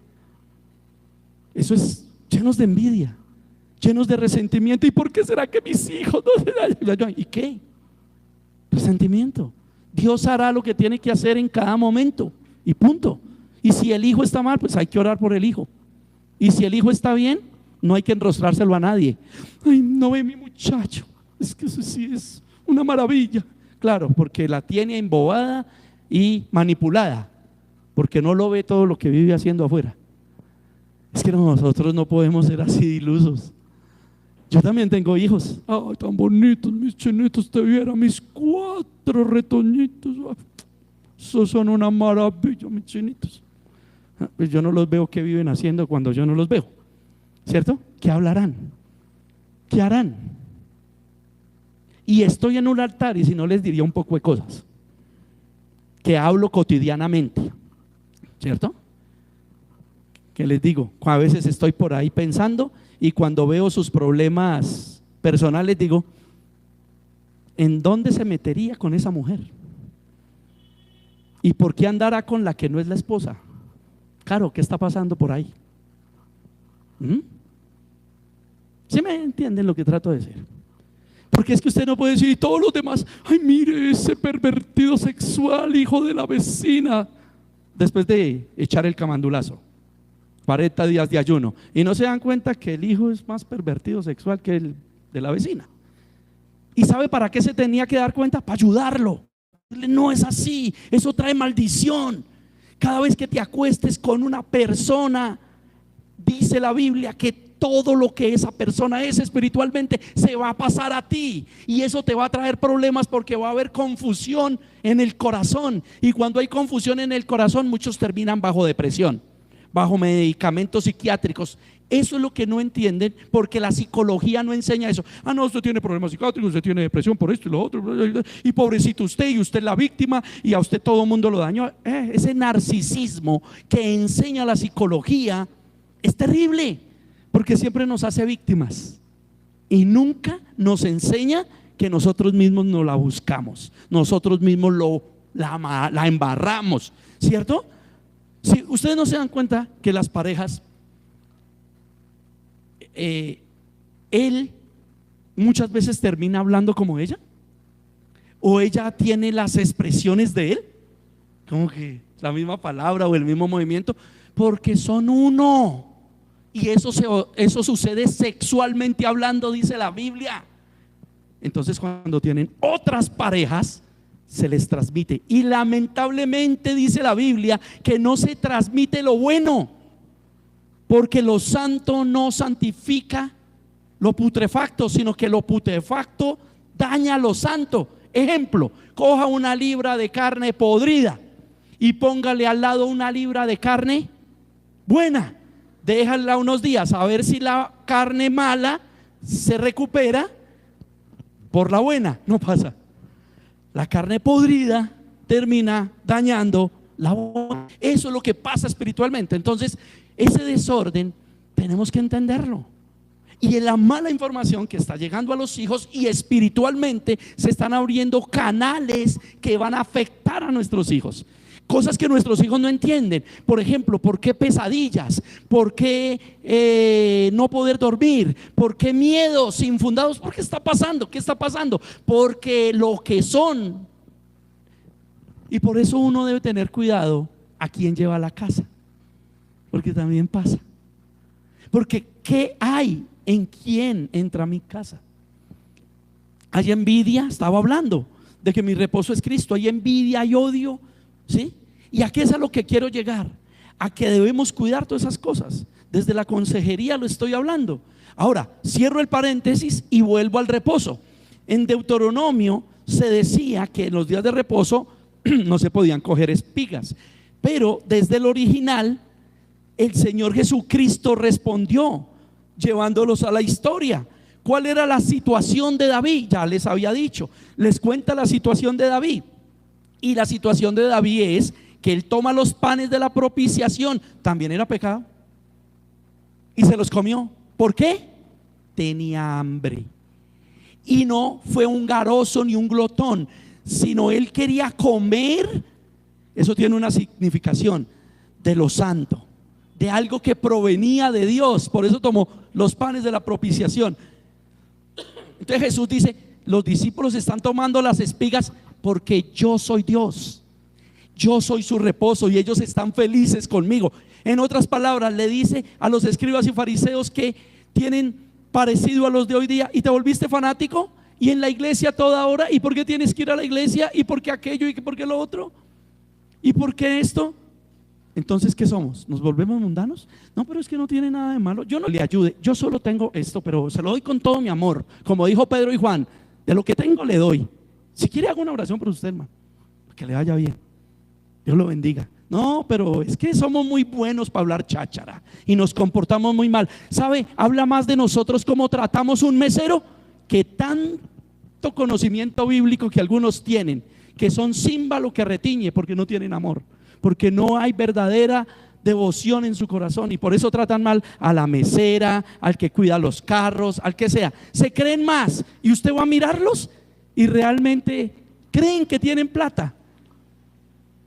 Eso es llenos de envidia, llenos de resentimiento. ¿Y por qué será que mis hijos no? ¿Y qué? Resentimiento. Dios hará lo que tiene que hacer en cada momento y punto. Y si el hijo está mal, pues hay que orar por el hijo. Y si el hijo está bien, no hay que enrostrárselo a nadie. Ay, no ve mi muchacho, es que eso sí es una maravilla. Claro, porque la tiene embobada y manipulada, porque no lo ve todo lo que vive haciendo afuera. Es que nosotros no podemos ser así de ilusos. Yo también tengo hijos. Ay, tan bonitos mis chinitos, te viera mis 4 retoñitos. Esos son una maravilla, mis chinitos. Pues yo no los veo qué viven haciendo cuando yo no los veo, ¿cierto? ¿Qué hablarán? ¿Qué harán? Y estoy en un altar y si no les diría un poco de cosas que hablo cotidianamente, ¿cierto? Que les digo, a veces estoy por ahí pensando y cuando veo sus problemas personales digo, ¿en dónde se metería con esa mujer? ¿Y por qué andará con la que no es la esposa? Claro, ¿qué está pasando por ahí? ¿Sí me entienden lo que trato de decir? Porque es que usted no puede decir, y todos los demás, ay, mire ese pervertido sexual, hijo de la vecina, después de echar el camandulazo, 40 días de ayuno, y no se dan cuenta que el hijo es más pervertido sexual que el de la vecina. ¿Y sabe para qué se tenía que dar cuenta? Para ayudarlo. No es así, eso trae maldición. Cada vez que te acuestes con una persona, dice la Biblia que todo lo que esa persona es espiritualmente se va a pasar a ti, y eso te va a traer problemas porque va a haber confusión en el corazón, y cuando hay confusión en el corazón muchos terminan bajo depresión, bajo medicamentos psiquiátricos. Eso es lo que no entienden, porque la psicología no enseña eso. Ah, no, usted tiene problemas psiquiátricos, usted tiene depresión por esto y lo otro, y pobrecito usted, y usted es la víctima, y a usted todo el mundo lo dañó. Ese narcisismo que enseña la psicología es terrible, porque siempre nos hace víctimas y nunca nos enseña que nosotros mismos no la buscamos, nosotros mismos la embarramos, ¿cierto? Si ustedes no se dan cuenta que las parejas, él muchas veces termina hablando como ella, o ella tiene las expresiones de él, como que la misma palabra o el mismo movimiento, porque son uno. Y eso sucede sexualmente hablando, dice la Biblia. Entonces cuando tienen otras parejas se les transmite, y lamentablemente dice la Biblia que no se transmite lo bueno, porque lo santo no santifica lo putrefacto, sino que lo putrefacto daña lo santo. Ejemplo, coja una libra de carne podrida y póngale al lado una libra de carne buena, déjala unos días a ver si la carne mala se recupera por la buena. No pasa. La carne podrida termina dañando la buena. Eso es lo que pasa espiritualmente. Entonces ese desorden tenemos que entenderlo, y en la mala información que está llegando a los hijos, y espiritualmente se están abriendo canales que van a afectar a nuestros hijos. Cosas que nuestros hijos no entienden. Por ejemplo, ¿por qué pesadillas? ¿Por qué no poder dormir? ¿Por qué miedos infundados? ¿Por qué está pasando? ¿Qué está pasando? Porque lo que son. Y por eso uno debe tener cuidado a quién lleva a la casa, porque también pasa. Porque ¿qué hay en quién entra a mi casa? Hay envidia, estaba hablando de que mi reposo es Cristo. Hay envidia, hay odio, ¿sí? Y aquí es a lo que quiero llegar, a que debemos cuidar todas esas cosas. Desde la consejería lo estoy hablando. Ahora, cierro el paréntesis y vuelvo al reposo. En Deuteronomio se decía que en los días de reposo no se podían coger espigas, pero desde el original el Señor Jesucristo respondió llevándolos a la historia. ¿Cuál era la situación de David? Ya les había dicho. Les cuenta la situación de David. Y la situación de David es que él toma los panes de la propiciación. También era pecado. Y se los comió. ¿Por qué? Tenía hambre. Y no fue un garoso ni un glotón, sino él quería comer. Eso tiene una significación de lo santo, de algo que provenía de Dios. Por eso tomó los panes de la propiciación. Entonces Jesús dice: los discípulos están tomando las espigas porque yo soy Dios, yo soy su reposo y ellos están felices conmigo. En otras palabras, le dice a los escribas y fariseos que tienen parecido a los de hoy día: ¿y te volviste fanático? ¿Y en la iglesia toda hora? ¿Y por qué tienes que ir a la iglesia? ¿Y por qué aquello? ¿Y por qué lo otro? ¿Y por qué esto? Entonces, ¿qué somos? ¿Nos volvemos mundanos? No, pero es que no tiene nada de malo. Yo no le ayude, yo solo tengo esto, pero se lo doy con todo mi amor. Como dijo Pedro y Juan, de lo que tengo le doy. Si quiere, hago una oración por usted, hermano, que le vaya bien, Dios lo bendiga. No, pero es que somos muy buenos para hablar cháchara y nos comportamos muy mal. ¿Sabe? Habla más de nosotros cómo tratamos un mesero que tanto conocimiento bíblico que algunos tienen, que son címbalo que retiñe porque no tienen amor, porque no hay verdadera devoción en su corazón, y por eso tratan mal a la mesera, al que cuida los carros, al que sea. Se creen más y usted va a mirarlos y realmente creen que tienen plata.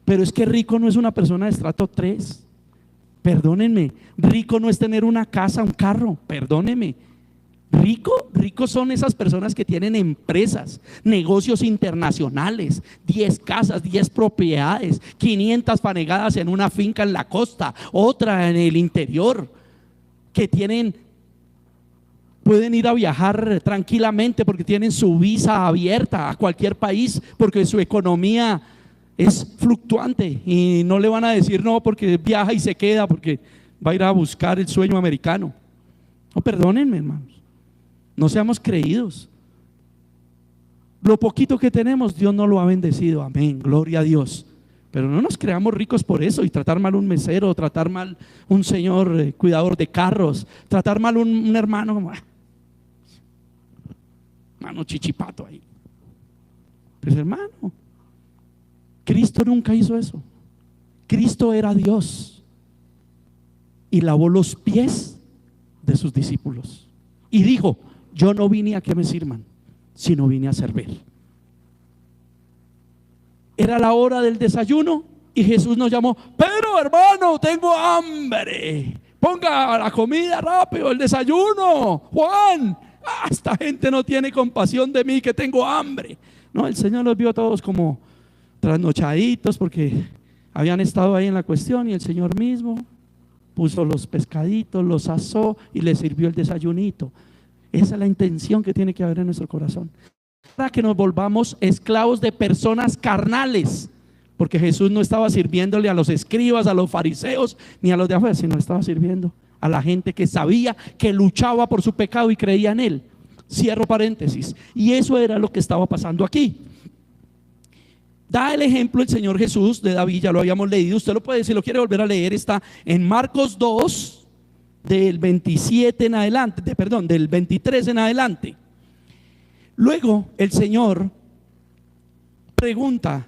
Pero es que rico no es una persona de estrato 3. Perdónenme. Rico no es tener una casa, un carro. Perdónenme. Rico son esas personas que tienen empresas, negocios internacionales, 10 casas, 10 propiedades, 500 fanegadas en una finca en la costa, otra en el interior, que pueden ir a viajar tranquilamente porque tienen su visa abierta a cualquier país, porque su economía es fluctuante y no le van a decir no porque viaja y se queda porque va a ir a buscar el sueño americano. No, perdónenme, hermanos. No seamos creídos. Lo poquito que tenemos, Dios no lo ha bendecido. Amén, gloria a Dios. Pero no nos creamos ricos por eso y tratar mal un mesero, tratar mal un señor cuidador de carros, tratar mal un hermano como hermano chichipato ahí. Pues hermano, Cristo nunca hizo eso. Cristo era Dios y lavó los pies de sus discípulos y dijo: yo no vine a que me sirvan, sino vine a servir. Era la hora del desayuno y Jesús nos llamó: pero hermano, tengo hambre, ponga la comida rápido, el desayuno. Juan, esta gente no tiene compasión de mí, que tengo hambre. No, el Señor los vio a todos como trasnochaditos porque habían estado ahí en la cuestión, y el Señor mismo puso los pescaditos, los asó y les sirvió el desayunito. Esa es la intención que tiene que haber en nuestro corazón, para que nos volvamos esclavos de personas carnales, porque Jesús no estaba sirviéndole a los escribas, a los fariseos, ni a los de afuera, sino estaba sirviendo a la gente que sabía, que luchaba por su pecado y creía en él. Cierro paréntesis. Y eso era lo que estaba pasando aquí. Da el ejemplo el Señor Jesús de David, ya lo habíamos leído. Usted lo puede, si lo quiere volver a leer, está en Marcos 2, del 27 en adelante, del 23 en adelante. Luego el Señor pregunta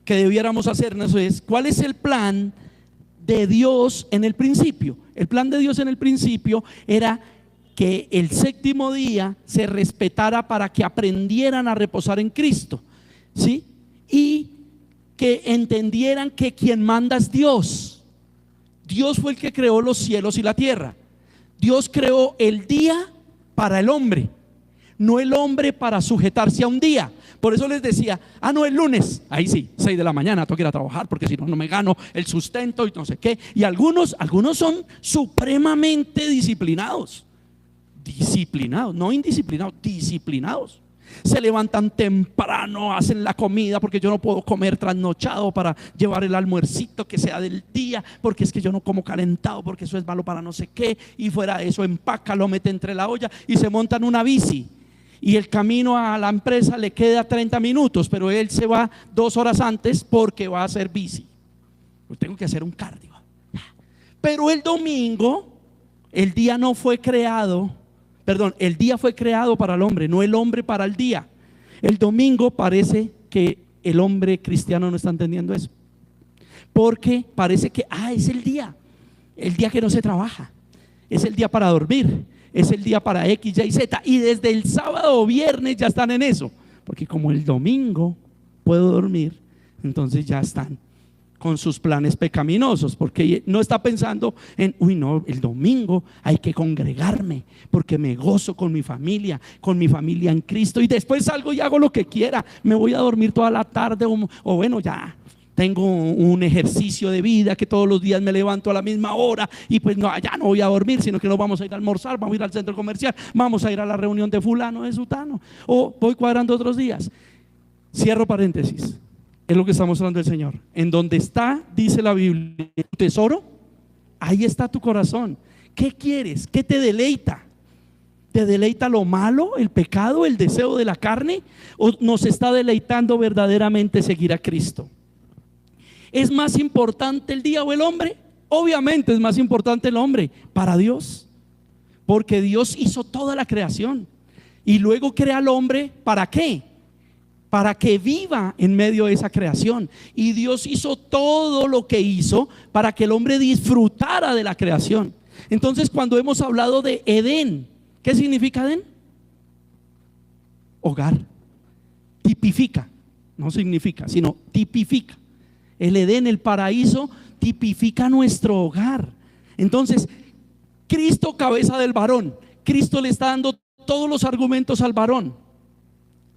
que debiéramos hacernos es: ¿cuál es el plan de Dios en el principio? El plan de Dios en el principio era que el séptimo día se respetara para que aprendieran a reposar en Cristo, ¿sí? Y que entendieran que quien manda es Dios. Dios fue el que creó los cielos y la tierra. Dios creó el día para el hombre, no el hombre para sujetarse a un día. Por eso les decía: no, el lunes, ahí sí, 6 de la mañana, tengo que ir a trabajar porque si no, no me gano el sustento y no sé qué. Y algunos son supremamente disciplinados, no indisciplinados, disciplinados. Se levantan temprano, hacen la comida, porque yo no puedo comer trasnochado, para llevar el almuercito que sea del día, porque es que yo no como calentado, porque eso es malo para no sé qué. Y fuera de eso, empaca, lo mete entre la olla y se montan una bici. y el camino a la empresa le queda 30 minutos, pero él se va 2 horas antes porque va a hacer bici. Yo tengo que hacer un cardio. Pero el domingo, el día no fue creado, perdón, el día fue creado para el hombre, no el hombre para el día. El domingo parece que el hombre cristiano no está entendiendo eso, porque parece que es el día que no se trabaja, es el día para dormir, es el día para X, Y, Z, y desde el sábado o viernes ya están en eso, porque como el domingo puedo dormir, entonces ya están con sus planes pecaminosos, porque no está pensando en, no, el domingo hay que congregarme, porque me gozo con mi familia en Cristo, y después salgo y hago lo que quiera, me voy a dormir toda la tarde, o bueno, ya tengo un ejercicio de vida que todos los días me levanto a la misma hora, y pues no, ya no voy a dormir, sino que nos vamos a ir a almorzar, vamos a ir al centro comercial, vamos a ir a la reunión de fulano, de sutano, o voy cuadrando otros días. Cierro paréntesis. Es lo que está mostrando el Señor. En donde está, dice la Biblia, tu tesoro, ahí está tu corazón. ¿Qué quieres? ¿Qué te deleita? ¿Te deleita lo malo, el pecado, el deseo de la carne? ¿O nos está deleitando verdaderamente seguir a Cristo? ¿Es más importante el día o el hombre? Obviamente es más importante el hombre para Dios, porque Dios hizo toda la creación y luego crea al hombre. ¿Para qué? Para que viva en medio de esa creación. Y Dios hizo todo lo que hizo para que el hombre disfrutara de la creación. Entonces, cuando hemos hablado de Edén, ¿qué significa Edén? Hogar. Tipifica, no significa, sino tipifica. El Edén, el paraíso, tipifica nuestro hogar. Entonces, Cristo, cabeza del varón, Cristo le está dando todos los argumentos al varón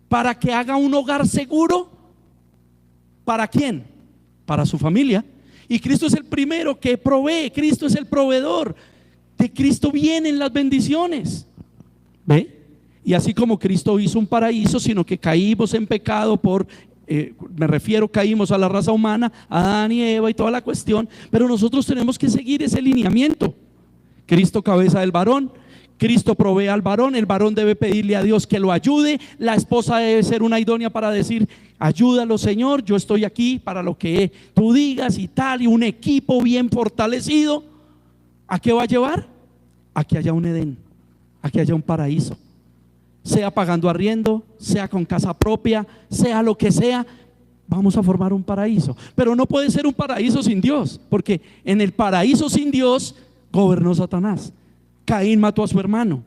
para que haga un hogar seguro. ¿Para quién? Para su familia. Y Cristo es el primero que provee, Cristo es el proveedor. De Cristo vienen las bendiciones. ¿Ve? Y así como Cristo hizo un paraíso, sino que caímos en pecado caímos a la raza humana, Adán y Eva y toda la cuestión, pero nosotros tenemos que seguir ese lineamiento. Cristo, cabeza del varón, Cristo provee al varón, el varón debe pedirle a Dios que lo ayude, la esposa debe ser una idónea para decir, ayúdalo Señor, yo estoy aquí para lo que tú digas y tal, y un equipo bien fortalecido. ¿A qué va a llevar? A que haya un Edén, a que haya un paraíso, sea pagando arriendo, sea con casa propia, sea lo que sea, vamos a formar un paraíso. Pero no puede ser un paraíso sin Dios, porque en el paraíso sin Dios gobernó Satanás. Caín mató a su hermano,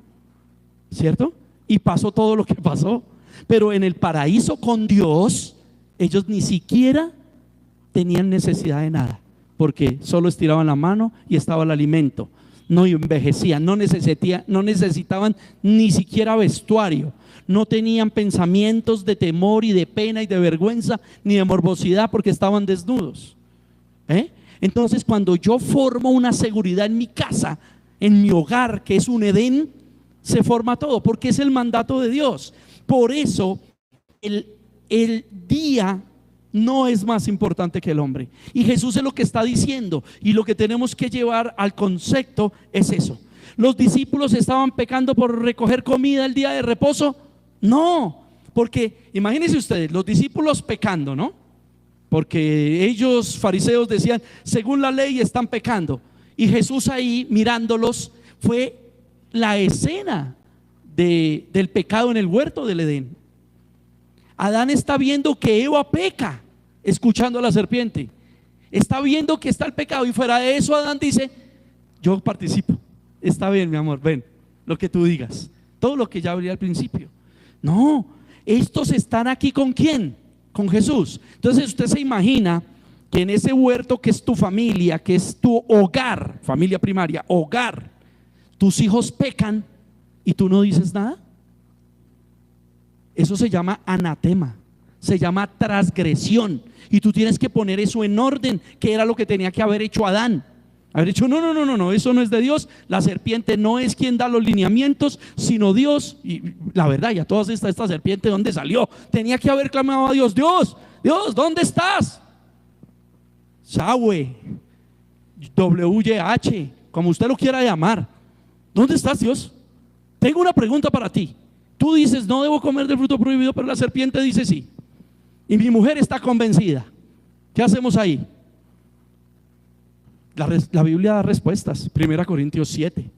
¿cierto? Y pasó todo lo que pasó. Pero en el paraíso con Dios, ellos ni siquiera tenían necesidad de nada, porque solo estiraban la mano y estaba el alimento. No envejecían, no necesitaban ni siquiera vestuario, no tenían pensamientos de temor y de pena y de vergüenza, ni de morbosidad, porque estaban desnudos. Entonces, cuando yo formo una seguridad en mi casa, en mi hogar, que es un Edén, se forma todo, porque es el mandato de Dios. Por eso el día no es más importante que el hombre. Y Jesús es lo que está diciendo, y lo que tenemos que llevar al concepto es eso. ¿Los discípulos estaban pecando por recoger comida el día de reposo? No, porque imagínense ustedes, los discípulos pecando, ¿no? Porque ellos, fariseos, decían, según la ley están pecando. Y Jesús ahí mirándolos, fue la escena del pecado en el huerto del Edén. Adán está viendo que Eva peca, escuchando a la serpiente. Está viendo que está el pecado, y fuera de eso Adán dice, yo participo. Está bien, mi amor, ven, lo que tú digas, todo lo que ya hablé al principio. No, estos están aquí ¿con quién? Con Jesús. Entonces usted se imagina que en ese huerto que es tu familia, que es tu hogar, familia primaria, hogar, tus hijos pecan y tú no dices nada. Eso se llama anatema, se llama transgresión, y tú tienes que poner eso en orden, que era lo que tenía que haber hecho Adán. Haber dicho, no, eso no es de Dios. La serpiente no es quien da los lineamientos, sino Dios. Y la verdad, ya todas esta serpiente, ¿dónde salió? Tenía que haber clamado a Dios, Dios, ¿dónde estás? Yahweh, WYH, como usted lo quiera llamar. ¿Dónde estás, Dios? Tengo una pregunta para ti. Tú dices, no debo comer del fruto prohibido, pero la serpiente dice sí. Y mi mujer está convencida. ¿Qué hacemos ahí? La Biblia da respuestas. 1 Corintios 7.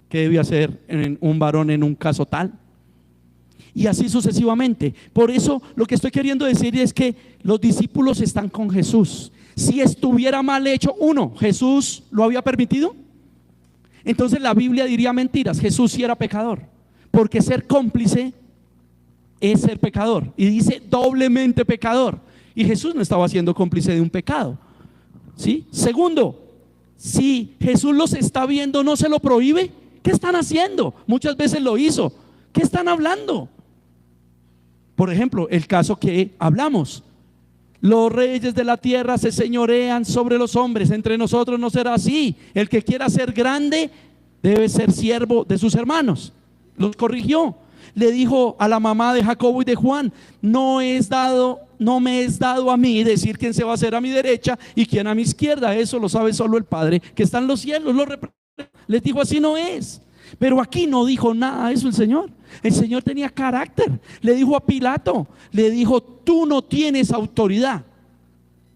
¿Qué debe hacer un varón en un caso tal? Y así sucesivamente. Por eso lo que estoy queriendo decir es que los discípulos están con Jesús. Si estuviera mal hecho, ¿Jesús lo había permitido? Entonces la Biblia diría mentiras. Jesús sí era pecador, porque ser cómplice es ser pecador. Y dice doblemente pecador. Y Jesús no estaba siendo cómplice de un pecado, ¿sí? Segundo, si Jesús los está viendo, ¿no se lo prohíbe? ¿Qué están haciendo? Muchas veces lo hizo. ¿Qué están hablando? Por ejemplo, el caso que hablamos: los reyes de la tierra se señorean sobre los hombres, entre nosotros no será así. El que quiera ser grande debe ser siervo de sus hermanos. Los corrigió. Le dijo a la mamá de Jacobo y de Juan: no me es dado a mí decir quién se va a hacer a mi derecha y quién a mi izquierda. Eso lo sabe solo el Padre que está en los cielos. Les dijo: así no es. Pero aquí no dijo nada de eso el Señor. El Señor tenía carácter. Le dijo a Pilato, le dijo: tú no tienes autoridad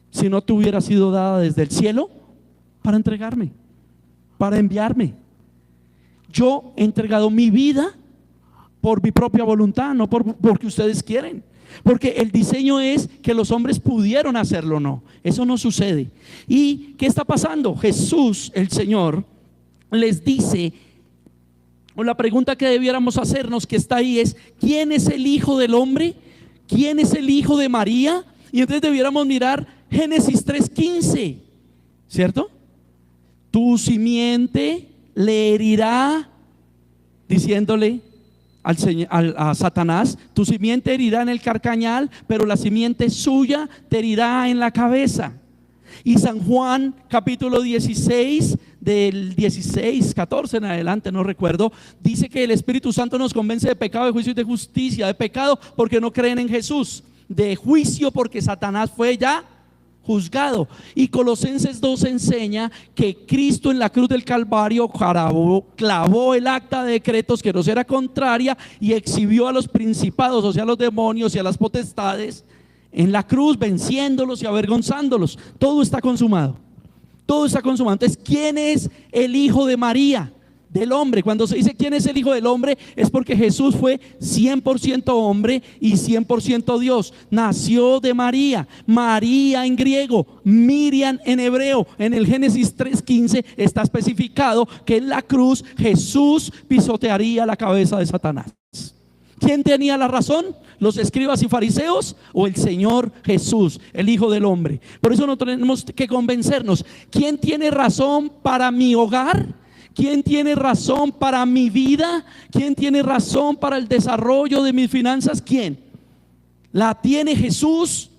si no te hubiera sido dada desde el cielo para entregarme, para enviarme. Yo he entregado mi vida por mi propia voluntad, no porque ustedes quieren. Porque el diseño es que los hombres pudieron hacerlo. No, eso no sucede. ¿Y qué está pasando? Jesús, el Señor, les dice, o la pregunta que debiéramos hacernos que está ahí es: ¿quién es el Hijo del Hombre? ¿Quién es el Hijo de María? Y entonces debiéramos mirar Génesis 3:15, ¿cierto? Tu simiente le herirá, diciéndole a Satanás: tu simiente herirá en el carcañal, pero la simiente suya te herirá en la cabeza. Y San Juan capítulo 16, del 16, 14 en adelante, no recuerdo, dice que el Espíritu Santo nos convence de pecado, de juicio y de justicia. De pecado porque no creen en Jesús, de juicio porque Satanás fue ya juzgado. Y Colosenses 2 enseña que Cristo en la cruz del Calvario clavó el acta de decretos que nos era contraria y exhibió a los principados, o sea, a los demonios y a las potestades en la cruz, venciéndolos y avergonzándolos. Todo está consumado. Todo está consumado. Entonces, ¿quién es el Hijo de María? Del hombre. Cuando se dice quién es el Hijo del Hombre, es porque Jesús fue 100% hombre y 100% Dios. Nació de María. María en griego, Miriam en hebreo. En el Génesis 3:15 está especificado que en la cruz Jesús pisotearía la cabeza de Satanás. ¿Quién tenía la razón? ¿Los escribas y fariseos o el Señor Jesús, el Hijo del Hombre? Por eso no tenemos que convencernos. ¿Quién tiene razón para mi hogar? ¿Quién tiene razón para mi vida? ¿Quién tiene razón para el desarrollo de mis finanzas? ¿Quién? ¿La tiene Jesús?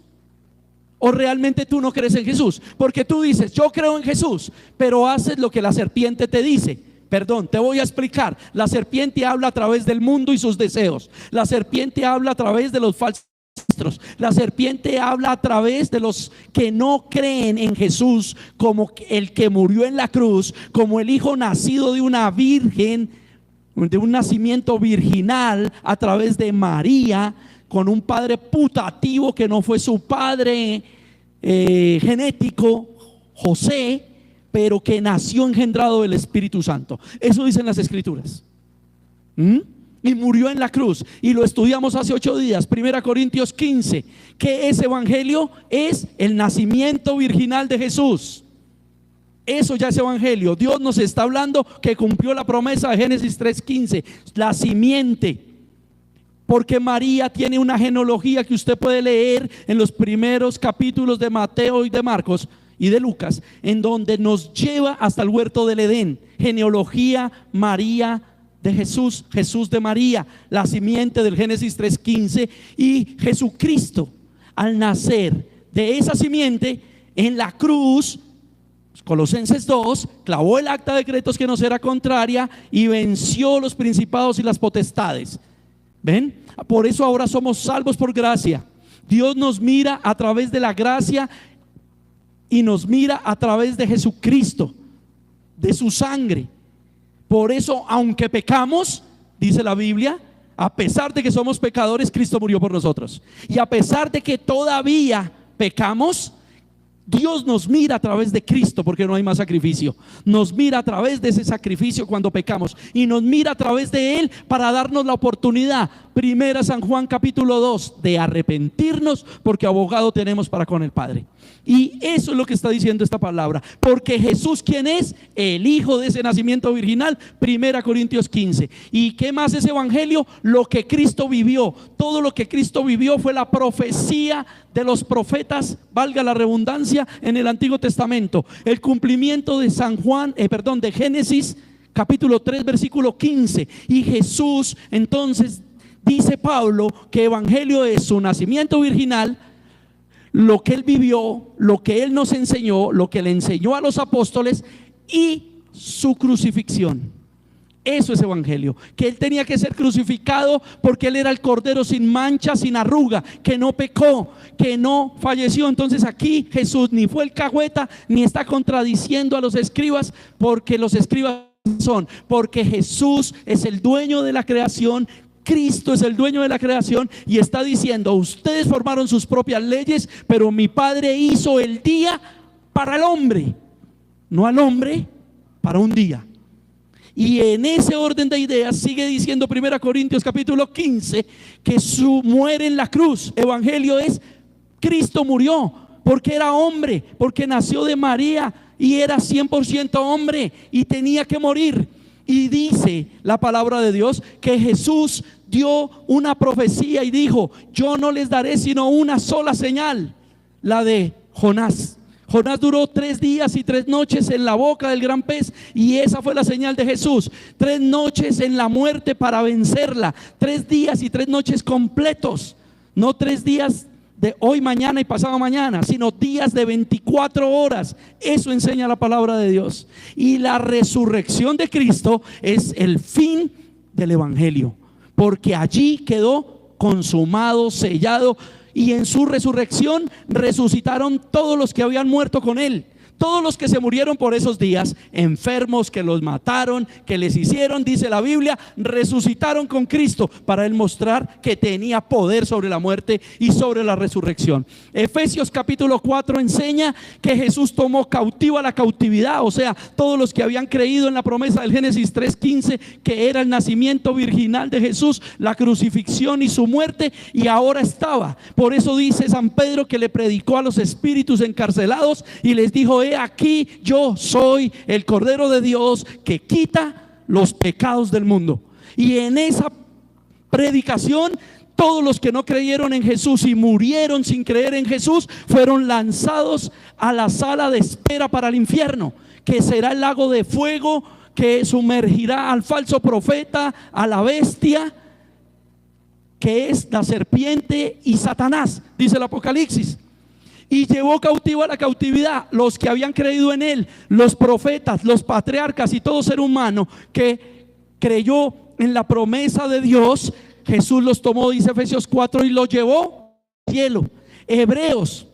¿O realmente tú no crees en Jesús? Porque tú dices: yo creo en Jesús, pero haces lo que la serpiente te dice. Perdón, te voy a explicar. La serpiente habla a través del mundo y sus deseos. La serpiente habla a través de los falsos maestros. La serpiente habla a través de los que no creen en Jesús como el que murió en la cruz, como el Hijo nacido de una virgen, de un nacimiento virginal a través de María, con un padre putativo que no fue su padre genético, José, pero que nació engendrado del Espíritu Santo. Eso dicen las Escrituras. Y murió en la cruz. Y lo estudiamos hace 8 días, 1 Corintios 15. ¿Qué es evangelio? Es el nacimiento virginal de Jesús. Eso ya es evangelio. Dios nos está hablando que cumplió la promesa de Génesis 3:15, la simiente. Porque María tiene una genealogía que usted puede leer en los primeros capítulos de Mateo y de Marcos y de Lucas, en donde nos lleva hasta el huerto del Edén. Genealogía María de Jesús, Jesús de María, la simiente del Génesis 3:15. Y Jesucristo, al nacer de esa simiente, en la cruz, Colosenses 2, clavó el acta de decretos que nos era contraria y venció los principados y las potestades. ¿Ven? Por eso ahora somos salvos por gracia. Dios nos mira a través de la gracia y nos mira a través de Jesucristo, de su sangre. Por eso, aunque pecamos, dice la Biblia, A pesar de que somos pecadores, Cristo murió por nosotros. Y a pesar de que todavía pecamos, Dios nos mira a través de Cristo, porque no hay más sacrificio. Nos mira a través de ese sacrificio cuando pecamos, y nos mira a través de Él para darnos la oportunidad, primera San Juan capítulo 2, de arrepentirnos, porque abogado tenemos para con el Padre. Y eso es lo que está diciendo esta palabra. Porque Jesús, ¿quién es? El hijo de ese nacimiento virginal, primera Corintios 15. ¿Y qué más es evangelio? Lo que Cristo vivió. Todo lo que Cristo vivió fue la profecía de los profetas, valga la redundancia, en el Antiguo Testamento. El cumplimiento de de Génesis capítulo 3 versículo 15. Y Jesús, entonces, dice Pablo que evangelio es su nacimiento virginal, lo que Él vivió, lo que Él nos enseñó, lo que le enseñó a los apóstoles, y su crucifixión. Eso es evangelio, que Él tenía que ser crucificado porque Él era el cordero sin mancha, sin arruga, que no pecó, que no falleció. Entonces aquí Jesús ni fue el cahueta, ni está contradiciendo a los escribas, porque los escribas porque Jesús es el dueño de la creación. Cristo es el dueño de la creación, y está diciendo: ustedes formaron sus propias leyes, pero mi Padre hizo el día para el hombre, no al hombre para un día. Y en ese orden de ideas sigue diciendo 1 Corintios capítulo 15 que muere en la cruz. Evangelio es: Cristo murió porque era hombre, porque nació de María y era 100% hombre y tenía que morir. Y dice la palabra de Dios que Jesús dio una profecía y dijo: yo no les daré sino una sola señal, la de Jonás. Jonás duró 3 días y 3 noches en la boca del gran pez, y esa fue la señal de Jesús. 3 noches en la muerte para vencerla. 3 días y 3 noches completos. No 3 días de hoy, mañana y pasado mañana, sino días de 24 horas. Eso enseña la palabra de Dios. Y la resurrección de Cristo es el fin del evangelio, porque allí quedó consumado, sellado. Y en su resurrección resucitaron todos los que habían muerto con Él. Todos los que se murieron por esos días, enfermos, que los mataron, que les hicieron, dice la Biblia, resucitaron con Cristo para Él mostrar que tenía poder sobre la muerte y sobre la resurrección. Efesios capítulo 4 enseña que Jesús tomó cautiva la cautividad, o sea, todos los que habían creído en la promesa del Génesis 3:15, que era el nacimiento virginal de Jesús, la crucifixión y su muerte, y ahora estaba. Por eso dice San Pedro que le predicó a los espíritus encarcelados y les dijo: aquí yo soy el Cordero de Dios que quita los pecados del mundo. Y en esa predicación, todos los que no creyeron en Jesús y murieron sin creer en Jesús fueron lanzados a la sala de espera para el infierno, que será el lago de fuego que sumergirá al falso profeta, a la bestia, que es la serpiente, y Satanás, dice el Apocalipsis. Y llevó cautivo a la cautividad los que habían creído en Él, los profetas, los patriarcas y todo ser humano que creyó en la promesa de Dios. Jesús los tomó, dice Efesios 4, y los llevó al cielo. Hebreos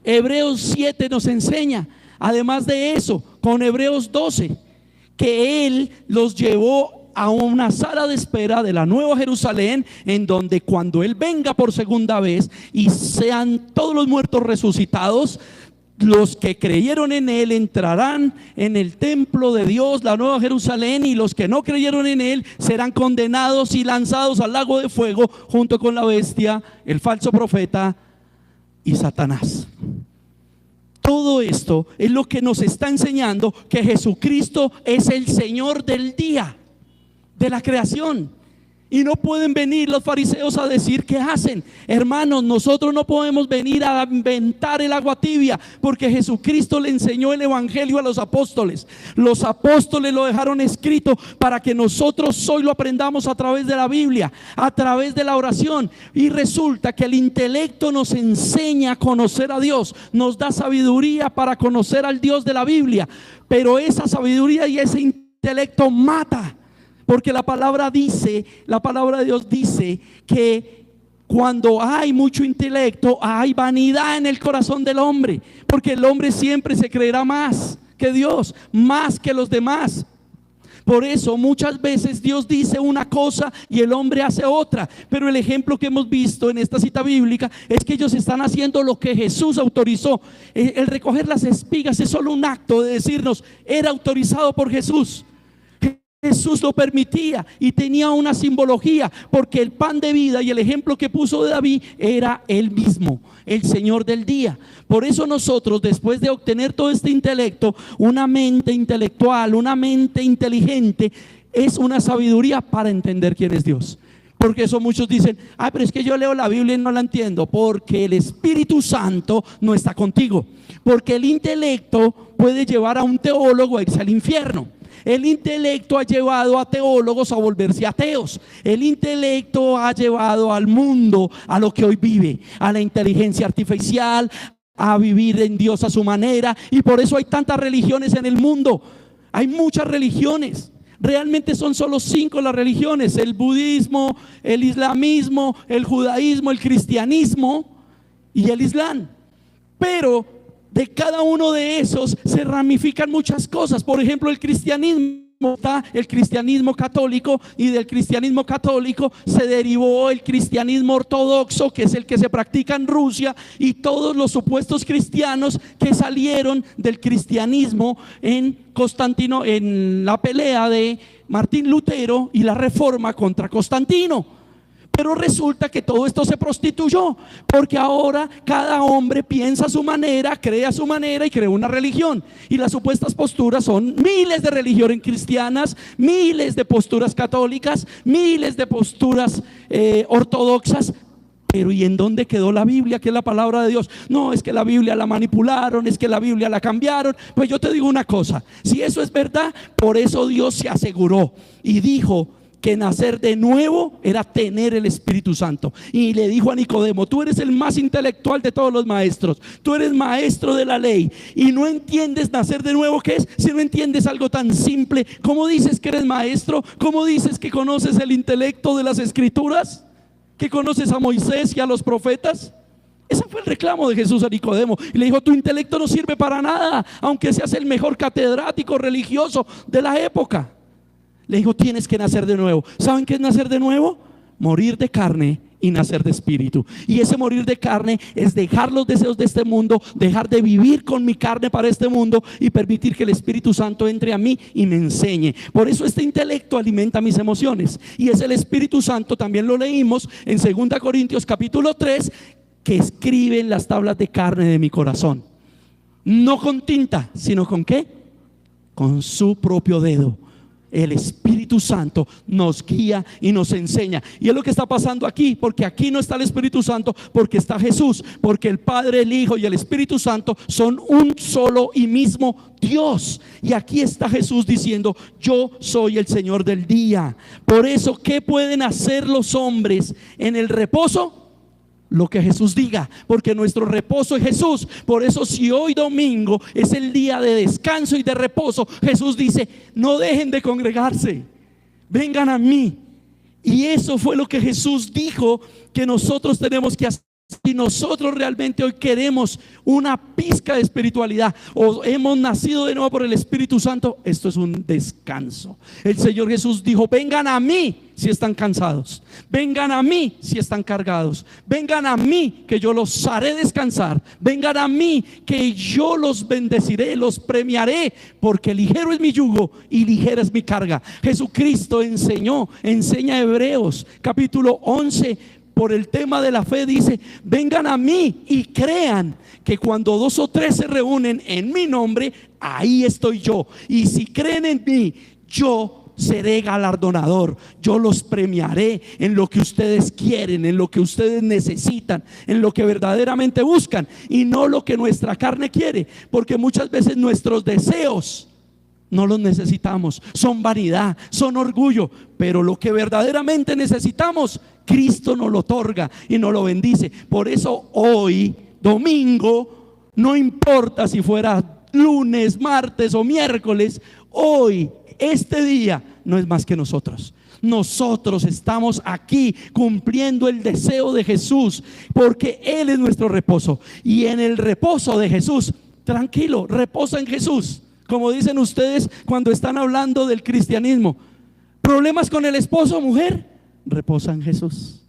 7 nos enseña, además de eso, con Hebreos 12, que Él los llevó a una sala de espera de la Nueva Jerusalén, en donde cuando Él venga por segunda vez y sean todos los muertos resucitados, los que creyeron en Él entrarán en el templo de Dios, la Nueva Jerusalén, y los que no creyeron en Él serán condenados y lanzados al lago de fuego junto con la bestia, el falso profeta y Satanás. Todo esto es lo que nos está enseñando que Jesucristo es el Señor del día, de la creación. Y no pueden venir los fariseos a decir qué hacen. Hermanos, nosotros no podemos venir a inventar el agua tibia, porque Jesucristo le enseñó el evangelio a los apóstoles. Los apóstoles lo dejaron escrito para que nosotros hoy lo aprendamos a través de la Biblia, a través de la oración. Y resulta que el intelecto nos enseña a conocer a Dios, nos da sabiduría para conocer al Dios de la Biblia, pero esa sabiduría y ese intelecto mata. Porque la palabra de Dios dice que cuando hay mucho intelecto, hay vanidad en el corazón del hombre. Porque el hombre siempre se creerá más que Dios, más que los demás. Por eso muchas veces Dios dice una cosa y el hombre hace otra. Pero el ejemplo que hemos visto en esta cita bíblica es que ellos están haciendo lo que Jesús autorizó. El recoger las espigas es solo un acto de decirnos, era autorizado por Jesús. Jesús lo permitía y tenía una simbología, porque el pan de vida y el ejemplo que puso de David era él mismo, el Señor del día. Por eso nosotros, después de obtener todo este intelecto, una mente intelectual, una mente inteligente, es una sabiduría para entender quién es Dios. Porque eso muchos dicen, pero es que yo leo la Biblia y no la entiendo. Porque el Espíritu Santo no está contigo. Porque el intelecto puede llevar a un teólogo a irse al infierno. El intelecto ha llevado a teólogos a volverse ateos. El intelecto ha llevado al mundo a lo que hoy vive, a la inteligencia artificial, a vivir en Dios a su manera. Y por eso hay tantas religiones en el mundo. Hay muchas religiones. Realmente son solo 5 las religiones: el budismo, el islamismo, el judaísmo, el cristianismo y el islam. Pero de cada uno de esos se ramifican muchas cosas. Por ejemplo, el cristianismo, está el cristianismo católico, y del cristianismo católico se derivó el cristianismo ortodoxo, que es el que se practica en Rusia, y todos los supuestos cristianos que salieron del cristianismo en Constantino, en la pelea de Martín Lutero y la reforma contra Constantino. Pero resulta que todo esto se prostituyó, porque ahora cada hombre piensa a su manera, cree a su manera y crea una religión. Y las supuestas posturas son miles de religiones cristianas, miles de posturas católicas, miles de posturas ortodoxas. Pero ¿y en dónde quedó la Biblia, que es la palabra de Dios? No, es que la Biblia la manipularon, es que la Biblia la cambiaron. Pues yo te digo una cosa, si eso es verdad, por eso Dios se aseguró y dijo que nacer de nuevo era tener el Espíritu Santo. Y le dijo a Nicodemo: tú eres el más intelectual de todos los maestros, tú eres maestro de la ley y no entiendes nacer de nuevo qué es. Si no entiendes algo tan simple, ¿cómo dices que eres maestro? ¿Cómo dices que conoces el intelecto de las escrituras? ¿Que conoces a Moisés y a los profetas? Ese fue el reclamo de Jesús a Nicodemo. Y le dijo: tu intelecto no sirve para nada, aunque seas el mejor catedrático religioso de la época. Le dijo: tienes que nacer de nuevo. ¿Saben qué es nacer de nuevo? Morir de carne y nacer de espíritu. Y ese morir de carne es dejar los deseos de este mundo, dejar de vivir con mi carne para este mundo y permitir que el Espíritu Santo entre a mí y me enseñe. Por eso este intelecto alimenta mis emociones, y es el Espíritu Santo, también lo leímos en 2 Corintios capítulo 3, que escribe en las tablas de carne de mi corazón. No con tinta, sino ¿con qué? Con su propio dedo. El Espíritu Santo nos guía y nos enseña. Y es lo que está pasando aquí, porque aquí no está el Espíritu Santo, porque está Jesús, porque el Padre, el Hijo y el Espíritu Santo son un solo y mismo Dios. Y aquí está Jesús diciendo: yo soy el Señor del día. Por eso, ¿qué pueden hacer los hombres en el reposo? Lo que Jesús diga, porque nuestro reposo es Jesús. Por eso, si hoy domingo es el día de descanso y de reposo, Jesús dice: no dejen de congregarse, vengan a mí. Y eso fue lo que Jesús dijo que nosotros tenemos que hacer. Si nosotros realmente hoy queremos una pizca de espiritualidad, o hemos nacido de nuevo por el Espíritu Santo, esto es un descanso. El Señor Jesús dijo: vengan a mí si están cansados, vengan a mí si están cargados, vengan a mí que yo los haré descansar, vengan a mí que yo los bendeciré, los premiaré, porque ligero es mi yugo y ligera es mi carga. Jesucristo enseña Hebreos capítulo 11 por el tema de la fe. Dice: vengan a mí y crean que cuando 2 o 3 se reúnen en mi nombre, ahí estoy yo. Y si creen en mí, yo seré galardonador. Yo los premiaré en lo que ustedes quieren, en lo que ustedes necesitan, en lo que verdaderamente buscan, y no lo que nuestra carne quiere, porque muchas veces nuestros deseos no los necesitamos, son vanidad, son orgullo. Pero lo que verdaderamente necesitamos, Cristo nos lo otorga y nos lo bendice. Por eso hoy, domingo, no importa si fuera lunes, martes o miércoles, hoy, este día, no es más que nosotros. Nosotros estamos aquí cumpliendo el deseo de Jesús, porque Él es nuestro reposo. Y en el reposo de Jesús, tranquilo, reposa en Jesús. Como dicen ustedes cuando están hablando del cristianismo. ¿Problemas con el esposo, mujer? Reposa en Jesús.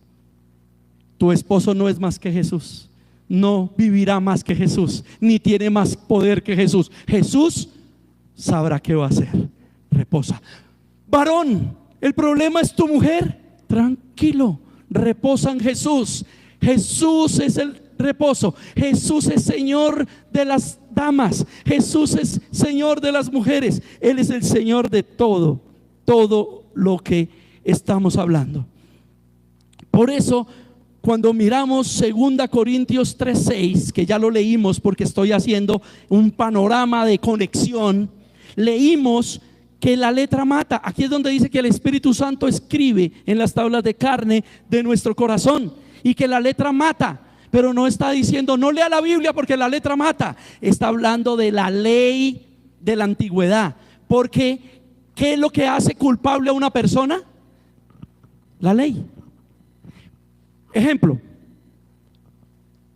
Tu esposo no es más que Jesús. No vivirá más que Jesús, ni tiene más poder que Jesús. Jesús sabrá qué va a hacer. Reposa. Varón, el problema es tu mujer. Tranquilo, reposa en Jesús. Jesús es el reposo. Jesús es Señor de las damas. Jesús es Señor de las mujeres. Él es el Señor de todo lo que estamos hablando. Por eso, cuando miramos 2 Corintios 3:6, que ya lo leímos porque estoy haciendo un panorama de conexión, leímos que la letra mata. Aquí es donde dice que el Espíritu Santo escribe en las tablas de carne de nuestro corazón y que la letra mata. Pero no está diciendo no lea la Biblia porque la letra mata. Está hablando de la ley de la antigüedad. Porque ¿qué es lo que hace culpable a una persona? La ley. Ejemplo,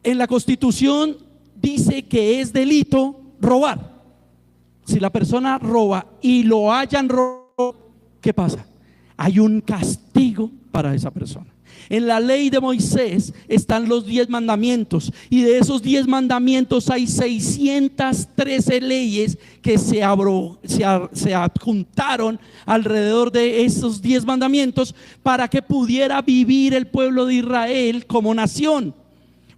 en la Constitución dice que es delito robar. Si la persona roba y lo hayan robado, ¿qué pasa? Hay un castigo para esa persona. En la ley de Moisés están los 10 mandamientos, y de esos 10 mandamientos hay 613 leyes que se adjuntaron alrededor de esos 10 mandamientos para que pudiera vivir el pueblo de Israel como nación.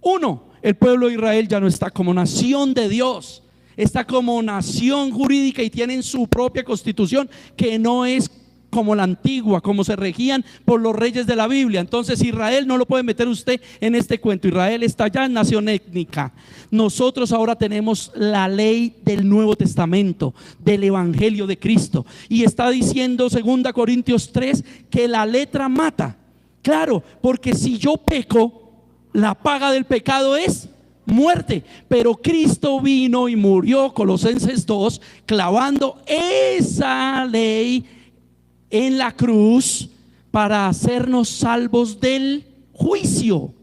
Uno, el pueblo de Israel ya no está como nación de Dios, está como nación jurídica y tienen su propia constitución que no es como la antigua, como se regían por los reyes de la Biblia. Entonces Israel no lo puede meter usted en este cuento. Israel está ya en nación étnica. Nosotros ahora tenemos la ley del Nuevo Testamento, del Evangelio de Cristo, y está diciendo 2 Corintios 3 que la letra mata. Claro, porque si yo peco, la paga del pecado es muerte, pero Cristo vino y murió, Colosenses 2, clavando esa ley en la cruz para hacernos salvos del juicio.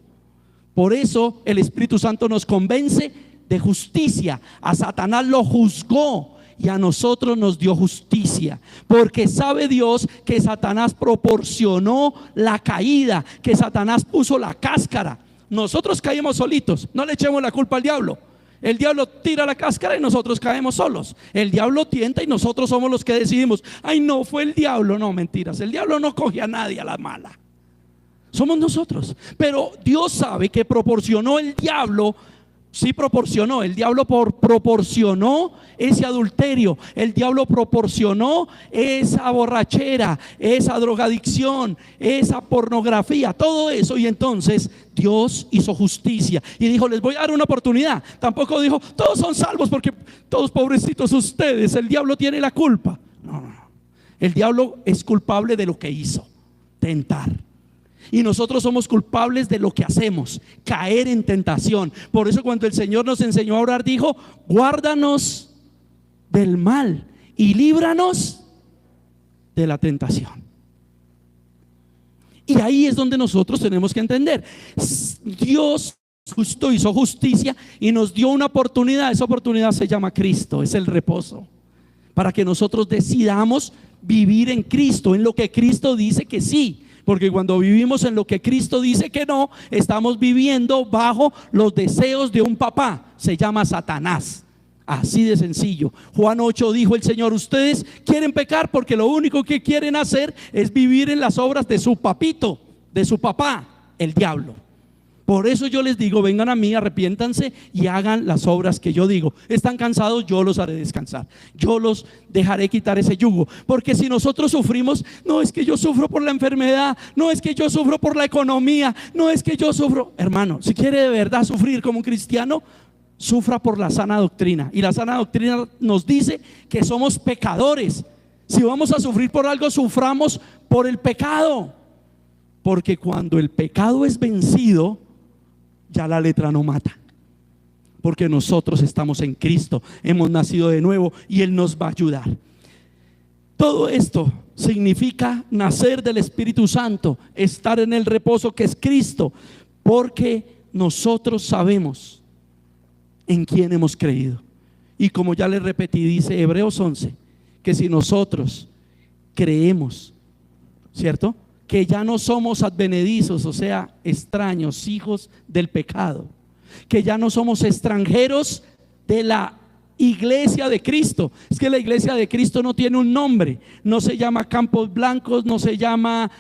Por eso el Espíritu Santo nos convence de justicia. A Satanás lo juzgó y a nosotros nos dio justicia, porque sabe Dios que Satanás proporcionó la caída, que Satanás puso la cáscara. Nosotros caímos solitos, no le echemos la culpa al diablo. El diablo tira la cáscara y nosotros caemos solos. El diablo tienta y nosotros somos los que decidimos: ay, no, fue el diablo. No, mentiras, el diablo no coge a nadie a la mala. Somos nosotros. Pero Dios sabe que proporcionó el diablo. Sí proporcionó, el diablo proporcionó ese adulterio, el diablo proporcionó esa borrachera, esa drogadicción, esa pornografía, todo eso. Y entonces Dios hizo justicia y dijo: les voy a dar una oportunidad. Tampoco dijo: todos son salvos porque todos pobrecitos ustedes, el diablo tiene la culpa. No. El diablo es culpable de lo que hizo: tentar. Y nosotros somos culpables de lo que hacemos: caer en tentación. Por eso cuando el Señor nos enseñó a orar, dijo: guárdanos del mal y líbranos de la tentación. Y ahí es donde nosotros tenemos que entender: Dios justo hizo justicia y nos dio una oportunidad. Esa oportunidad se llama Cristo, es el reposo, para que nosotros decidamos vivir en Cristo, en lo que Cristo dice que sí. Porque cuando vivimos en lo que Cristo dice que no, estamos viviendo bajo los deseos de un papá. Se llama Satanás. Así de sencillo. Juan 8 dijo el Señor: ustedes quieren pecar porque lo único que quieren hacer es vivir en las obras de su papito, de su papá, el diablo. Por eso yo les digo: vengan a mí, arrepiéntanse y hagan las obras que yo digo. Están cansados, yo los haré descansar. Yo los dejaré quitar ese yugo. Porque si nosotros sufrimos: no es que yo sufro por la enfermedad, no es que yo sufro por la economía, no es que yo sufro. Hermano, si quiere de verdad sufrir como un cristiano, sufra por la sana doctrina. Y la sana doctrina nos dice que somos pecadores. Si vamos a sufrir por algo, suframos por el pecado. Porque cuando el pecado es vencido, ya la letra no mata, porque nosotros estamos en Cristo, hemos nacido de nuevo y Él nos va a ayudar. Todo esto significa nacer del Espíritu Santo, estar en el reposo que es Cristo, porque nosotros sabemos en quién hemos creído. Y como ya les repetí, dice Hebreos 11, que si nosotros creemos, ¿cierto?, que ya no somos advenedizos, o sea, extraños, hijos del pecado, que ya no somos extranjeros de la iglesia de Cristo. Es que la iglesia de Cristo no tiene un nombre, no se llama Campos Blancos, no se llama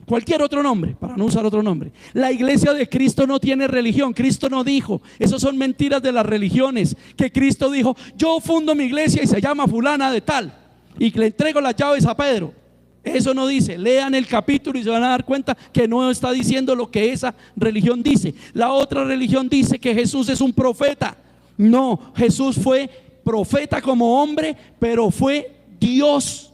cualquier otro nombre, para no usar otro nombre. La iglesia de Cristo no tiene religión. Cristo no dijo, esos son mentiras de las religiones, que Cristo dijo, yo fundo mi iglesia y se llama fulana de tal, y le entrego las llaves a Pedro. Eso no dice. Lean el capítulo y se van a dar cuenta que no está diciendo lo que esa religión dice. La otra religión dice que Jesús es un profeta. No, Jesús fue profeta como hombre, pero fue Dios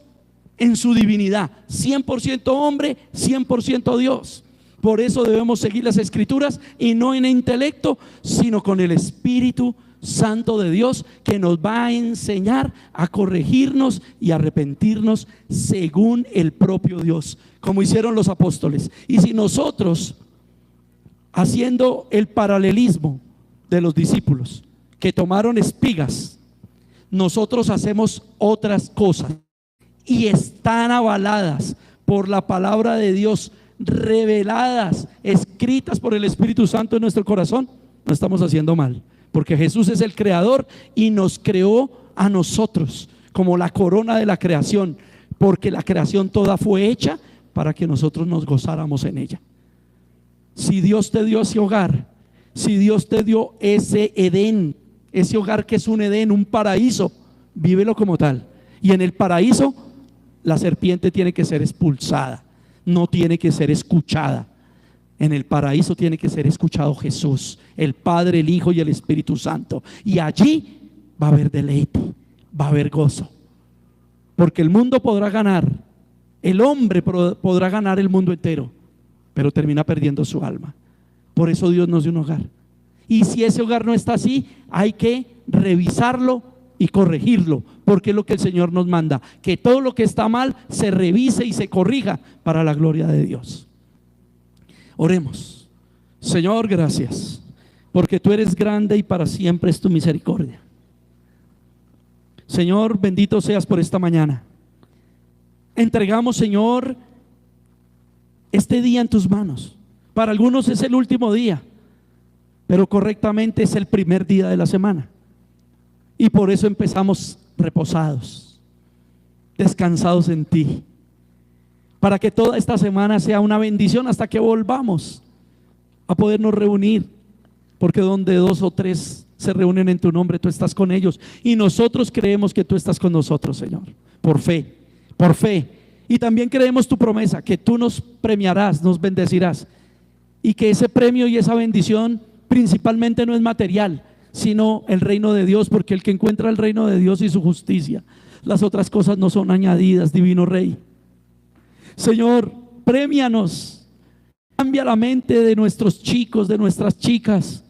en su divinidad, 100% hombre, 100% Dios. Por eso debemos seguir las escrituras, y no en intelecto, sino con el Espíritu Santo de Dios, que nos va a enseñar a corregirnos y arrepentirnos según el propio Dios, como hicieron los apóstoles. Y si nosotros, haciendo el paralelismo de los discípulos que tomaron espigas, nosotros hacemos otras cosas y están avaladas por la palabra de Dios, reveladas, escritas por el Espíritu Santo en nuestro corazón, no estamos haciendo mal, porque Jesús es el creador y nos creó a nosotros como la corona de la creación, porque la creación toda fue hecha para que nosotros nos gozáramos en ella. Si Dios te dio ese hogar, si Dios te dio ese Edén, ese hogar que es un Edén, un paraíso, vívelo como tal. Y en el paraíso la serpiente tiene que ser expulsada, no tiene que ser escuchada. En el paraíso tiene que ser escuchado Jesús, el Padre, el Hijo y el Espíritu Santo. Y allí va a haber deleite, va a haber gozo. Porque el mundo podrá ganar, el hombre podrá ganar el mundo entero, pero termina perdiendo su alma. Por eso Dios nos dio un hogar. Y si ese hogar no está así, hay que revisarlo y corregirlo, porque es lo que el Señor nos manda, que todo lo que está mal se revise y se corrija para la gloria de Dios. Oremos. Señor, gracias, porque tú eres grande y para siempre es tu misericordia. Señor, bendito seas por esta mañana. Entregamos, Señor, este día en tus manos. Para algunos es el último día, pero correctamente es el primer día de la semana. Y por eso empezamos reposados, descansados en ti, para que toda esta semana sea una bendición hasta que volvamos a podernos reunir, porque donde 2 o 3 se reúnen en tu nombre, tú estás con ellos, y nosotros creemos que tú estás con nosotros, Señor, por fe, por fe. Y también creemos tu promesa, que tú nos premiarás, nos bendecirás, y que ese premio y esa bendición principalmente no es material, sino el reino de Dios, porque el que encuentra el reino de Dios y su justicia, las otras cosas no son añadidas, divino Rey. Señor, premianos, cambia la mente de nuestros chicos, de nuestras chicas,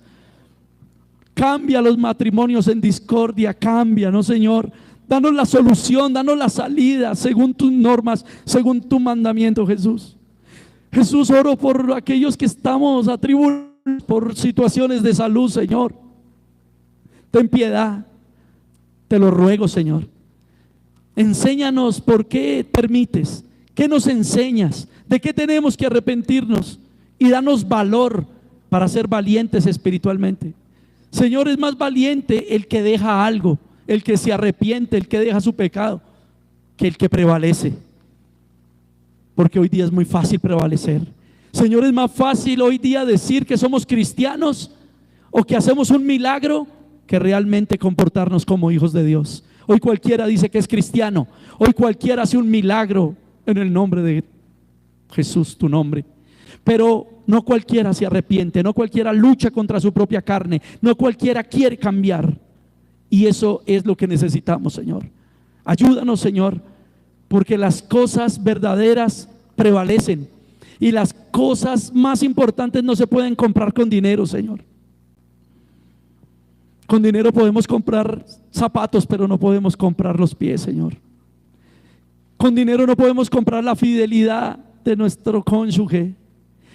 cambia los matrimonios en discordia, cámbianos, Señor, danos la solución, danos la salida según tus normas, según tu mandamiento, Jesús. Jesús, oro por aquellos que estamos atribulados por situaciones de salud, Señor. Ten piedad, te lo ruego, Señor. Enséñanos por qué permites, qué nos enseñas, de qué tenemos que arrepentirnos, y danos valor para ser valientes espiritualmente. Señor, es más valiente el que deja algo, el que se arrepiente, el que deja su pecado, que el que prevalece. Porque hoy día es muy fácil prevalecer. Señor, es más fácil hoy día decir que somos cristianos o que hacemos un milagro que realmente comportarnos como hijos de Dios. Hoy cualquiera dice que es cristiano, hoy cualquiera hace un milagro en el nombre de Jesús, tu nombre, pero no cualquiera se arrepiente, no cualquiera lucha contra su propia carne, no cualquiera quiere cambiar, y eso es lo que necesitamos, Señor. Ayúdanos, Señor, porque las cosas verdaderas prevalecen, y las cosas más importantes no se pueden comprar con dinero, Señor. Con dinero podemos comprar zapatos, pero no podemos comprar los pies, Señor. Con dinero no podemos comprar la fidelidad de nuestro cónyuge.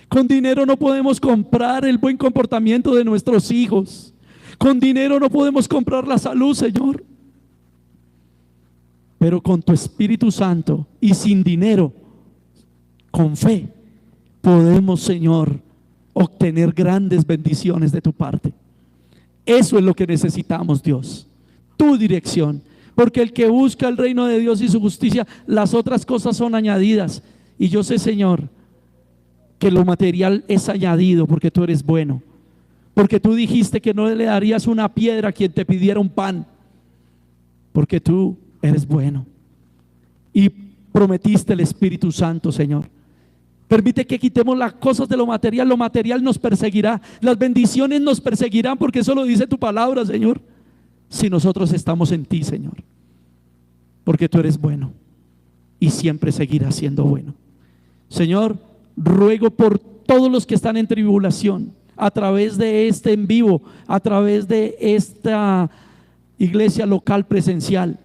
Con dinero no podemos comprar el buen comportamiento de nuestros hijos. Con dinero no podemos comprar la salud, Señor. Pero con tu Espíritu Santo y sin dinero, con fe, podemos, Señor, obtener grandes bendiciones de tu parte. Eso es lo que necesitamos, Dios. Tu dirección. Porque el que busca el reino de Dios y su justicia, las otras cosas son añadidas. Y yo sé, Señor, que lo material es añadido porque tú eres bueno. Porque tú dijiste que no le darías una piedra a quien te pidiera un pan. Porque tú eres bueno. Y prometiste el Espíritu Santo, Señor. Permite que quitemos las cosas de lo material nos perseguirá, las bendiciones nos perseguirán, porque eso lo dice tu palabra, Señor, si nosotros estamos en ti, Señor, porque tú eres bueno y siempre seguirás siendo bueno. Señor, ruego por todos los que están en tribulación, a través de este en vivo, a través de esta iglesia local presencial,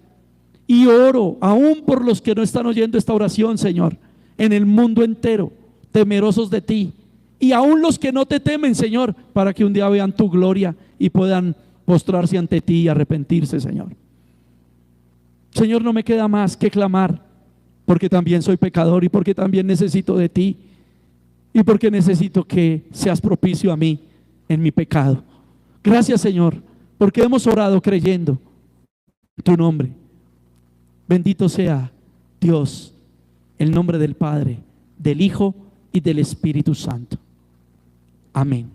y oro aún por los que no están oyendo esta oración, Señor, en el mundo entero, temerosos de ti, y aún los que no te temen, Señor, para que un día vean tu gloria y puedan postrarse ante ti y arrepentirse, Señor. Señor, no me queda más que clamar, porque también soy pecador y porque también necesito de ti, y porque necesito que seas propicio a mí en mi pecado. Gracias, Señor, porque hemos orado creyendo en tu nombre. Bendito sea Dios, el nombre del Padre, del Hijo y del Espíritu Santo. Amén.